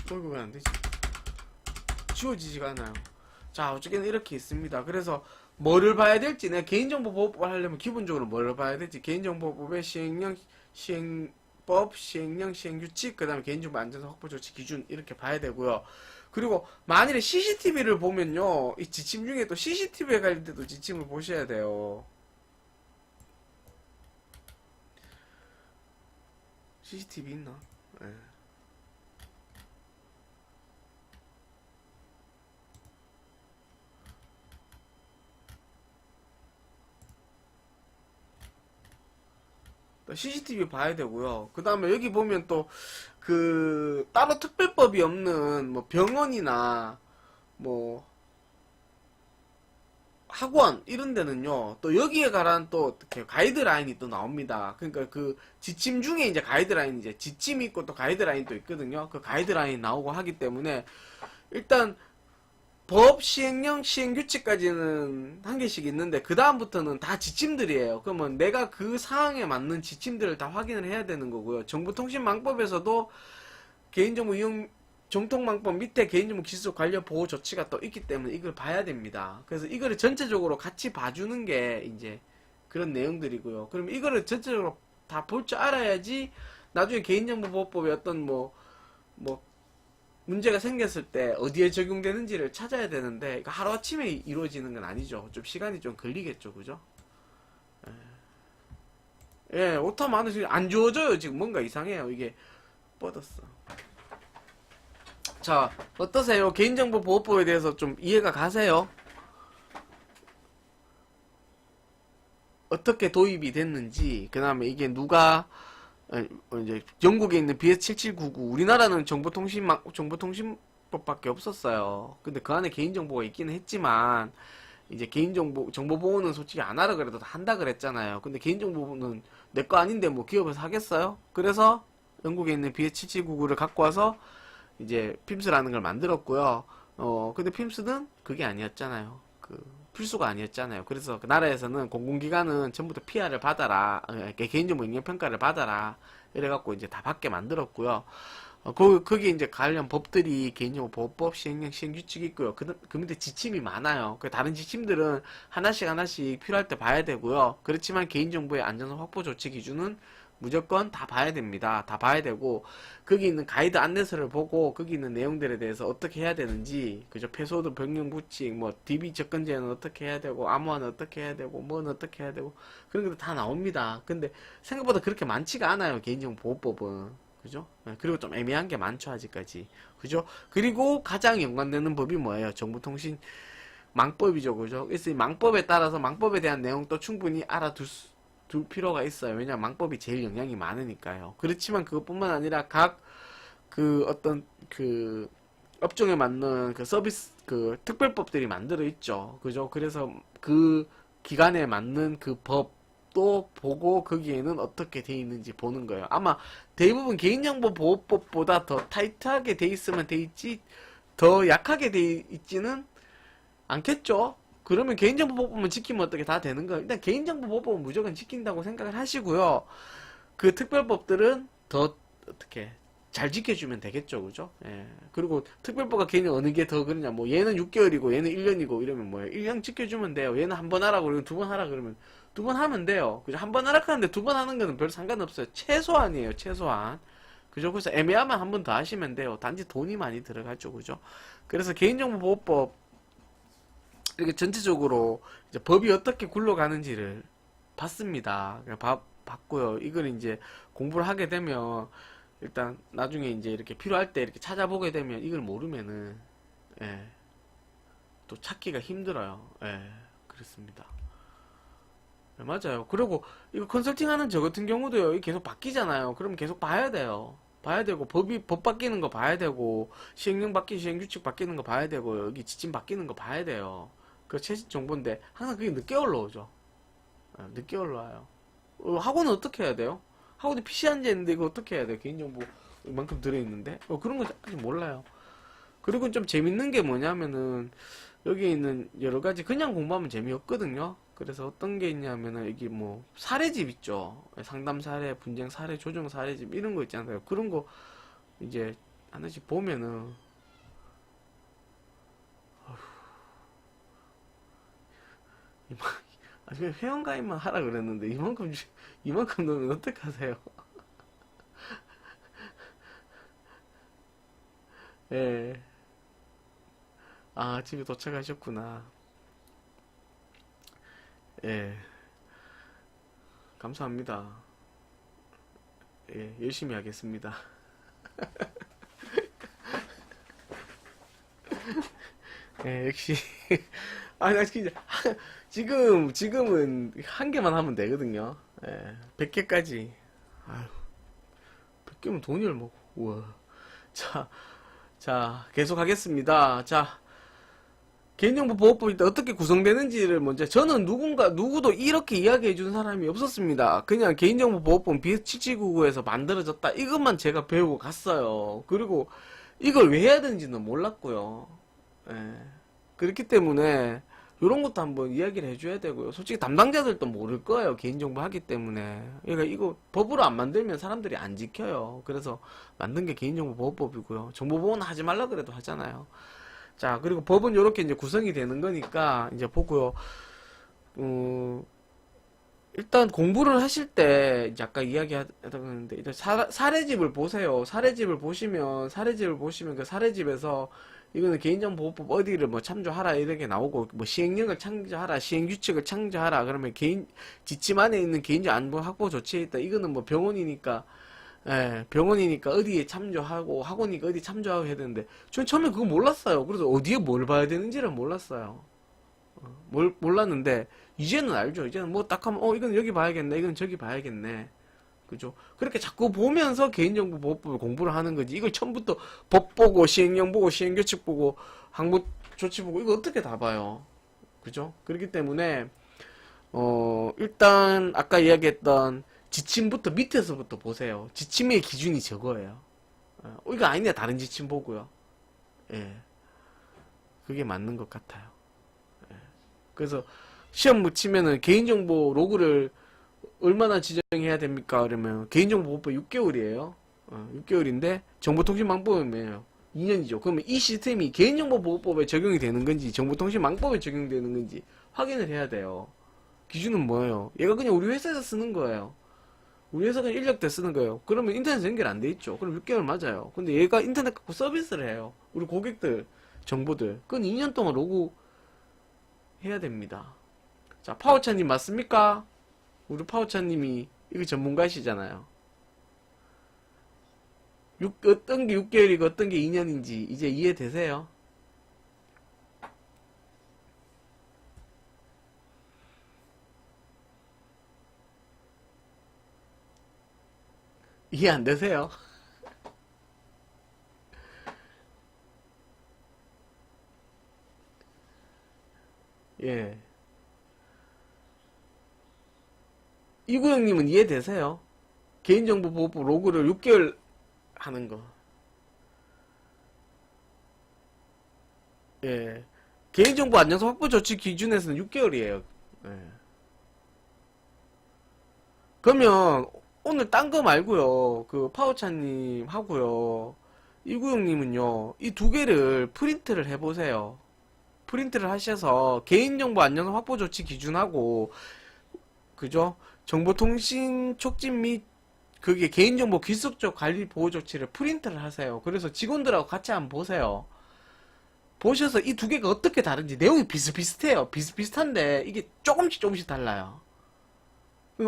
이거 왜 안되지? 지워지지가 않아요. 자, 어쨌든 이렇게 있습니다. 그래서 뭐를 봐야 될지, 내가 개인정보보호법을 하려면 기본적으로 뭐를 봐야 될지, 개인정보보호법의 시행령, 시행법, 시행령, 시행규칙, 그 다음에 개인정보 안전성 확보 조치 기준 이렇게 봐야 되고요. 그리고 만일에 CCTV를 보면요, 이 지침 중에 또 CCTV에 관련돼도 지침을 보셔야 돼요. CCTV 있나? 네. CCTV 봐야 되고요. 그 다음에 여기 보면 또 그 따로 특별법이 없는 뭐 병원이나 뭐 학원 이런 데는요, 또 여기에 관한 또 어떻게 가이드라인이 또 나옵니다. 그러니까 그 지침 중에 이제 가이드라인, 이제 지침이 있고 또 가이드라인도 있거든요. 그 가이드라인 나오고 하기 때문에 일단 법, 시행령, 시행규칙까지는 한 개씩 있는데 그 다음부터는 다 지침들이에요. 그러면 내가 그 사항에 맞는 지침들을 다 확인을 해야 되는 거고요. 정보통신망법에서도 개인정보 이용 정통망법 밑에 개인정보 기술적 관련 보호 조치가 또 있기 때문에 이걸 봐야 됩니다. 그래서 이거를 전체적으로 같이 봐주는 게 이제 그런 내용들이고요. 그럼 이거를 전체적으로 다 볼 줄 알아야지 나중에 개인정보보호법에 어떤 뭐 문제가 생겼을 때 어디에 적용되는지를 찾아야 되는데 이거 하루아침에 이루어지는 건 아니죠. 좀 시간이 좀 걸리겠죠. 그죠? 예, 오타 많으시면 안 주어져요. 지금 뭔가 이상해요. 이게 뻗었어. 자, 어떠세요? 개인정보보호법에 대해서 좀 이해가 가세요? 어떻게 도입이 됐는지, 그 다음에 이게 누가 이제 영국에 있는 BS7799 우리나라는 정보통신법밖에 없었어요. 근데 그 안에 개인정보가 있기는 했지만 이제 정보보호는 솔직히 안 하라 그래도 다 한다 그랬잖아요. 근데 개인정보는 내 거 아닌데 뭐 기업에서 하겠어요? 그래서 영국에 있는 BS7799를 갖고 와서 이제 핌스라는 걸 만들었고요. 근데 핌스는 그게 아니었잖아요. 필수가 아니었잖아요. 그래서 그 나라에서는 공공기관은 전부 다 PR을 받아라, 개인정보 인정평가를 받아라, 이래갖고 이제 다 받게 만들었고요. 거기 이제 관련 법들이 개인정보보호법, 시행령, 시행규칙이 있고요. 그 밑에 지침이 많아요. 다른 지침들은 하나씩 필요할 때 봐야 되고요. 그렇지만 개인정보의 안전성 확보 조치 기준은 무조건 다 봐야 됩니다. 다 봐야 되고, 거기 있는 가이드 안내서를 보고, 거기 있는 내용들에 대해서 어떻게 해야 되는지, 그죠? 폐소도 변경 부칙, 뭐, DB 접근제는 어떻게 해야 되고, 암호화는 어떻게 해야 되고, 뭐는 어떻게 해야 되고, 그런 것도 다 나옵니다. 근데 생각보다 그렇게 많지가 않아요. 개인정보보호법은. 그죠? 그리고 좀 애매한 게 많죠, 아직까지. 그죠? 그리고 가장 연관되는 법이 뭐예요? 정보통신 망법이죠, 그죠? 그래서 이 망법에 따라서 망법에 대한 내용도 충분히 알아둘 필요가 있어요. 왜냐면 망법이 제일 영향이 많으니까요. 그렇지만 그것뿐만 아니라 어떤 업종에 맞는 서비스 특별법들이 만들어 있죠. 그죠? 그래서 그 기간에 맞는 그 법도 보고 거기에는 어떻게 돼 있는지 보는 거예요. 아마 대부분 개인정보보호법보다 더 타이트하게 돼 있으면 돼 있지 더 약하게 돼 있지는 않겠죠? 그러면 개인정보보호법만 지키면 어떻게 다 되는 거예요? 일단 개인정보보호법은 무조건 지킨다고 생각을 하시고요. 그 특별법들은 더 어떻게 잘 지켜주면 되겠죠, 그죠? 예. 그리고 특별법과 걔는 어느 게 더 그러냐, 뭐 얘는 6개월이고 얘는 1년이고 이러면 뭐예요? 1년 지켜주면 돼요. 얘는 한 번 하라고 그러면 두 번 하라 그러면 두 번 하면 돼요. 그죠? 한 번 하라 하는데 두 번 하는 거는 별 상관없어요. 최소한이에요, 최소한. 그죠? 그래서 애매하면 한 번 더 하시면 돼요. 단지 돈이 많이 들어가죠, 그죠? 그래서 개인정보보호법 이렇게 전체적으로 이제 법이 어떻게 굴러가는지를 봤습니다. 봤고요. 이걸 이제 공부를 하게 되면 일단 나중에 이제 이렇게 필요할 때 이렇게 찾아보게 되면 이걸 모르면은 예, 또 찾기가 힘들어요. 예, 그렇습니다. 네, 맞아요. 그리고 이거 컨설팅하는 저 같은 경우도요. 이게 계속 바뀌잖아요. 그럼 계속 봐야 돼요. 봐야 되고 법 바뀌는 거 봐야 되고 시행령 시행규칙 바뀌는 거 봐야 되고 여기 지침 바뀌는 거 봐야 돼요. 그 최신 정보인데 항상 그게 늦게 올라오죠. 늦게 올라와요. 학원은 어떻게 해야 돼요? 학원에 PC 한제 있는데 이거 어떻게 해야 돼요? 개인정보 이만큼 들어있는데 그런 거 아직 몰라요. 그리고 좀 재밌는 게 뭐냐면은 여기 있는 여러 가지 그냥 공부하면 재미없거든요. 그래서 어떤 게 있냐면은 여기 뭐 사례집 있죠. 상담 사례, 분쟁 사례, 조정 사례집 이런 거 있잖아요. 그런 거 이제 하나씩 보면은 아니 회원가입만 하라 그랬는데 이만큼 넣으면 어떡하세요? 예. 아, 집에 도착하셨구나. 예. 감사합니다. 예, 열심히 하겠습니다. 예, 역시. 아, 나 진짜, 지금은 한 개만 하면 되거든요. 예, 100개까지. 아유, 100개면 돈이 얼마고. 우와. 자, 계속 하겠습니다. 자, 개인정보 보호법이 어떻게 구성되는지를 먼저, 저는 누구도 이렇게 이야기해 준 사람이 없었습니다. 그냥 개인정보 보호법 BS7799에서 만들어졌다. 이것만 제가 배우고 갔어요. 그리고 이걸 왜 해야 되는지는 몰랐고요. 예. 그렇기 때문에 이런 것도 한번 이야기를 해줘야 되고요. 솔직히 담당자들도 모를 거예요. 개인정보 하기 때문에. 그러니까 이거 법으로 안 만들면 사람들이 안 지켜요. 그래서 만든 게 개인정보보호법이고요. 정보보호는 하지 말라 그래도 하잖아요. 자, 그리고 법은 이렇게 이제 구성이 되는 거니까 이제 보고요. 일단 공부를 하실 때 이제 아까 이야기하던데 일단 사례집을 보세요. 사례집을 보시면 그 사례집에서 이거는 개인정보보호법 어디를 뭐 참조하라 이렇게 나오고 뭐 시행령을 창조하라 시행규칙을 창조하라 그러면 개인 지침 안에 있는 개인정 안보 확보 조치에 있다. 이거는 뭐 병원이니까 병원이니까 어디에 참조하고 학원이니까 어디 참조하고 해야 되는데 전 처음에 그거 몰랐어요. 그래서 어디에 뭘 봐야 되는지를 몰랐어요. 몰랐는데 이제는 알죠. 이제는 뭐 딱 하면 이건 여기 봐야겠네 이건 저기 봐야겠네, 그죠? 그렇게 자꾸 보면서 개인정보보호법을 공부를 하는 거지. 이걸 처음부터 법 보고 시행령 보고 시행규칙 보고 항목 조치 보고 이거 어떻게 다 봐요, 그죠? 그렇기 때문에 일단 아까 이야기했던 지침부터 밑에서부터 보세요. 지침의 기준이 저거예요. 이거 아니네 다른 지침 보고요. 예, 그게 맞는 것 같아요. 그래서 시험 묻히면은 개인정보 로그를 얼마나 지정해야 됩니까? 그러면 개인정보보호법 6개월이에요. 6개월인데 정보통신망법이면 2년이죠. 그러면 이 시스템이 개인정보보호법에 적용이 되는 건지 정보통신망법에 적용되는 건지 확인을 해야 돼요. 기준은 뭐예요? 얘가 그냥 우리 회사에서 쓰는 거예요. 우리 회사가 인력 때 쓰는 거예요. 그러면 인터넷 연결 안 돼 있죠. 그럼 6개월 맞아요. 근데 얘가 인터넷 갖고 서비스를 해요. 우리 고객들 정보들. 그건 2년 동안 로그 해야 됩니다. 자, 파워차님 맞습니까? 우리 파워차님이 이거 전문가시잖아요. 어떤 게 6개월이고 어떤 게 2년인지 이제 이해되세요? 이해 안 되세요? 예. 이구형님은 이해되세요? 개인정보보호법 로그를 6개월 하는 거. 예. 개인정보 안전성 확보 조치 기준에서는 6개월이에요. 예. 그러면 오늘 딴 거 말고요. 그 파워차님 하고요. 이구형님은요. 이 두 개를 프린트를 해보세요. 프린트를 하셔서 개인정보 안전성 확보 조치 기준하고 그죠? 정보통신 촉진 및 그게 개인정보 귀속적 관리 보호 조치를 프린트를 하세요. 그래서 직원들하고 같이 한번 보세요. 보셔서 이 두 개가 어떻게 다른지 내용이 비슷비슷해요. 비슷비슷한데 이게 조금씩 달라요.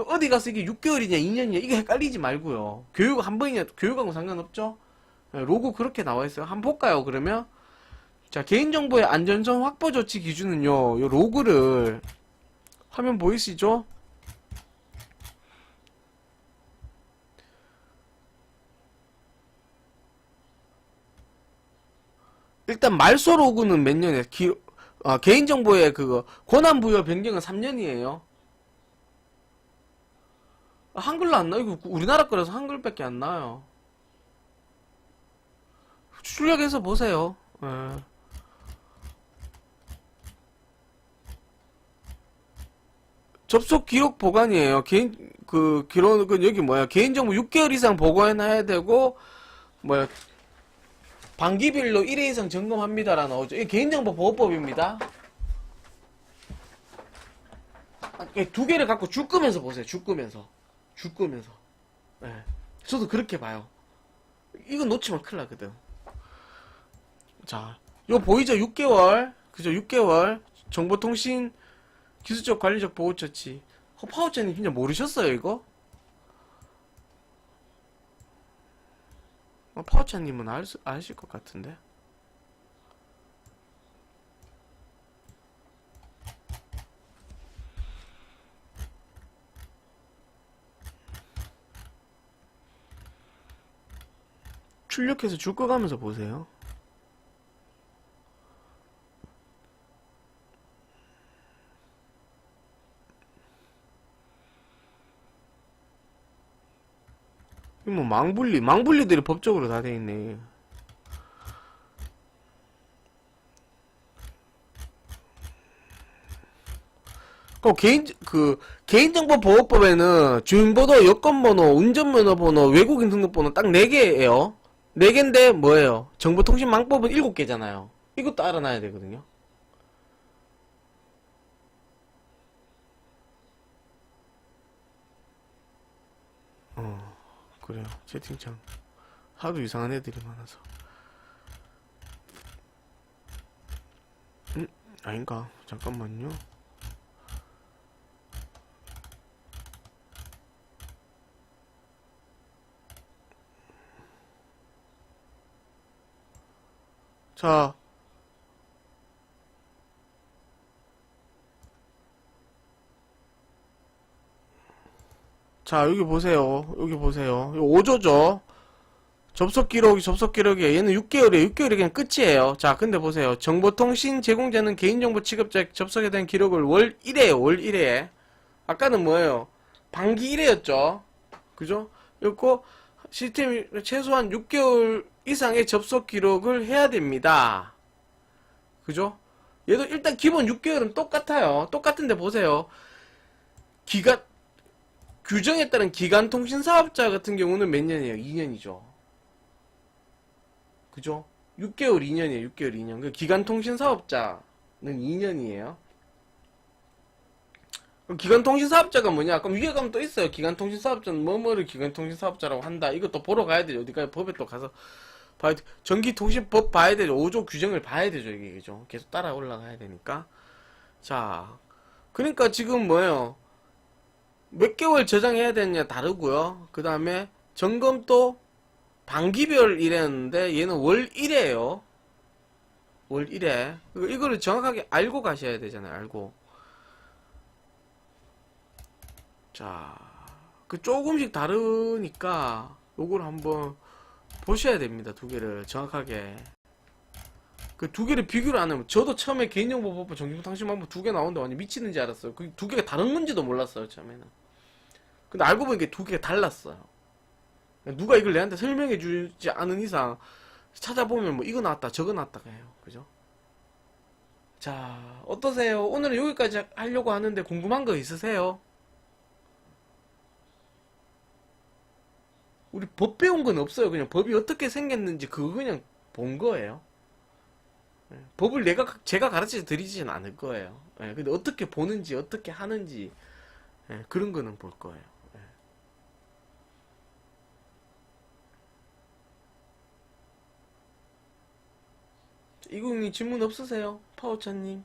어디 가서 이게 6개월이냐 2년이냐 이게 헷갈리지 말고요. 교육 한 번이냐 교육하고 상관없죠. 로고 그렇게 나와 있어요. 한번 볼까요? 그러면 자, 개인정보의 안전성 확보 조치 기준은요. 요 로그를 화면 보이시죠? 일단 말소 로그는 몇 년에 개인정보의 그거 권한부여 변경은 3년이에요. 한글로 안 나요. 이거 우리나라 거라서 한글밖에 안 나요. 출력해서 보세요. 예. 접속 기록 보관이에요. 기록은 여기 뭐야? 개인정보 6개월 이상 보관해야 되고 뭐야? 반기별로 1회 이상 점검합니다라 나오죠. 이게 개인정보 보호법입니다. 두 개를 갖고 줄 끄면서 보세요. 줄 끄면서. 예. 저도 그렇게 봐요. 이거 놓치면 큰일 나거든. 자, 요 보이죠? 6개월. 그죠? 6개월. 정보통신 기술적 관리적 보호 조치. 파워차님 진짜 모르셨어요, 이거? 파워차님은 아실 것 같은데. 출력해서 줄 꺼가면서 보세요. 이거 뭐 망분리들이 법적으로 다 돼 있네. 개인정보보호법에는 주민번호, 여권번호, 운전면허번호, 외국인 등록번호 딱 4개예요. 4개인데 뭐예요? 정보통신망법은 7개잖아요. 이것도 알아놔야 되거든요. 그래요. 채팅창 하도 이상한 애들이 많아서. 아닌가? 잠깐만요. 자, 자, 여기 보세요. 여기 보세요. 이거 5조죠? 접속 기록이 얘는 6개월이에요. 6개월이 그냥 끝이에요. 자, 근데 보세요. 정보통신 제공자는 개인정보 취급자 접속에 대한 기록을 월 1회에요. 월 1회에. 아까는 뭐예요? 반기 1회였죠? 그죠? 그리고 시스템이 최소한 6개월 이상의 접속 기록을 해야 됩니다. 그죠? 얘도 일단 기본 6개월은 똑같아요. 똑같은데 보세요. 기간, 규정에 따른 기간통신사업자 같은 경우는 몇 년이에요? 2년이죠. 그죠? 6개월 2년이에요. 6개월 2년. 그 기간통신사업자는 2년이에요. 그럼 기간통신사업자가 뭐냐? 그럼 위에 가면 또 있어요. 기간통신사업자는 뭐뭐를 기간통신사업자라고 한다. 이것도 보러 가야 되죠. 어디까지 법에 또 가서 봐야 돼. 전기통신법 봐야 되죠. 5조 규정을 봐야 되죠. 이게 그죠? 계속 따라 올라가야 되니까. 자, 그러니까 지금 뭐예요? 몇 개월 저장해야 되느냐 다르고요. 그 다음에 점검도 반기별 이랬는데 얘는 월 1회예요. 월 1회. 이거를 정확하게 알고 가셔야 되잖아요. 알고. 자, 그 조금씩 다르니까 요걸 한번 보셔야 됩니다. 두 개를 정확하게. 그 두 개를 비교를 안 하면 저도 처음에 개인정보보호법 정기통신망법 2개 나오는데 완전 미치는 줄 알았어요. 그 두 개가 다른 건지도 몰랐어요. 처음에는. 근데 알고 보니까 두 개가 달랐어요. 누가 이걸 내한테 설명해 주지 않은 이상 찾아보면 뭐 이거 나왔다 저거 나왔다가 해요. 그죠? 자, 어떠세요? 오늘은 여기까지 하려고 하는데 궁금한 거 있으세요? 우리 법 배운 건 없어요. 그냥 법이 어떻게 생겼는지 그거 그냥 본 거예요. 법을 제가 가르쳐 드리지는 않을 거예요. 근데 어떻게 보는지 어떻게 하는지 그런 거는 볼 거예요. 이국님 질문 없으세요? 파워차님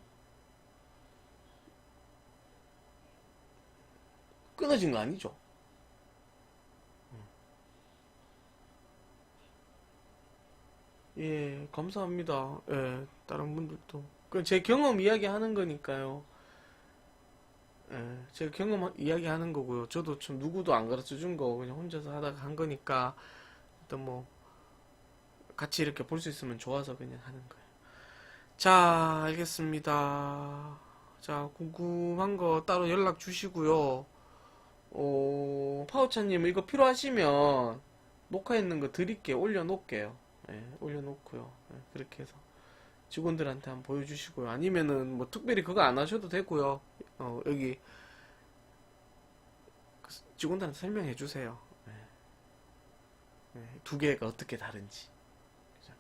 끊어진 거 아니죠? 예, 감사합니다. 예, 다른 분들도. 그 제 경험 이야기 하는 거니까요. 예, 제 경험 이야기 하는 거고요. 저도 좀 누구도 안 가르쳐 준 거 그냥 혼자서 하다가 한 거니까 일단 뭐 같이 이렇게 볼 수 있으면 좋아서 그냥 하는 거예요. 자, 알겠습니다. 자, 궁금한 거 따로 연락 주시고요. 파우차님 이거 필요하시면 녹화했는 거 드릴게요. 올려놓을게요. 예, 올려놓고요. 예, 그렇게 해서 직원들한테 한번 보여주시고요. 아니면은 뭐 특별히 그거 안 하셔도 되고요. 여기 직원들한테 설명해 주세요. 예, 두 개가 어떻게 다른지. 그죠?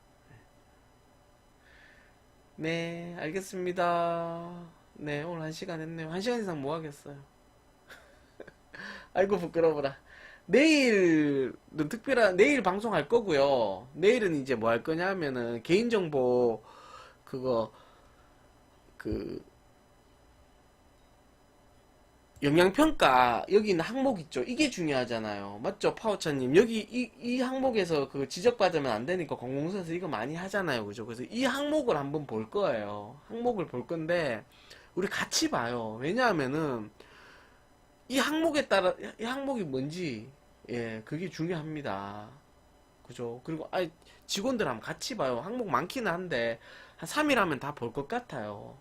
네, 알겠습니다. 네, 오늘 1시간 했네요. 1시간 이상 뭐 하겠어요. 아이고, 부끄러워라. 내일은 내일 방송할 거고요. 내일은 이제 뭐 할 거냐 하면은, 개인정보, 그거, 그, 영양평가, 여기 있는 항목 있죠? 이게 중요하잖아요. 맞죠? 파워차님. 여기, 이 항목에서 그 지적받으면 안 되니까 공공서에서 이거 많이 하잖아요. 그죠? 그래서 이 항목을 한번 볼 거예요. 항목을 볼 건데, 우리 같이 봐요. 왜냐하면은, 이 항목이 뭔지, 예, 그게 중요합니다. 그죠? 그리고, 직원들 한번 같이 봐요. 항목 많기는 한데, 한 3일 하면 다 볼 것 같아요.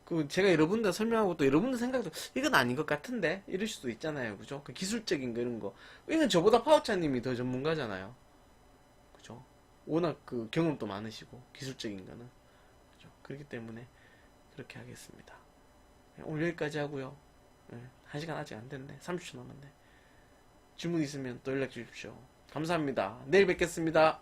그, 제가 여러분들 설명하고 또 여러분들 생각도, 이건 아닌 것 같은데? 이럴 수도 있잖아요. 그죠? 그 기술적인 거, 이런 거. 이건 저보다 파워차님이 더 전문가잖아요. 그죠? 워낙 그 경험도 많으시고, 기술적인 거는. 그죠? 그렇기 때문에, 그렇게 하겠습니다. 오늘 여기까지 하고요. 1시간 아직 안 됐네. 30초 남았네. 질문 있으면 또 연락 주십시오. 감사합니다. 내일 뵙겠습니다.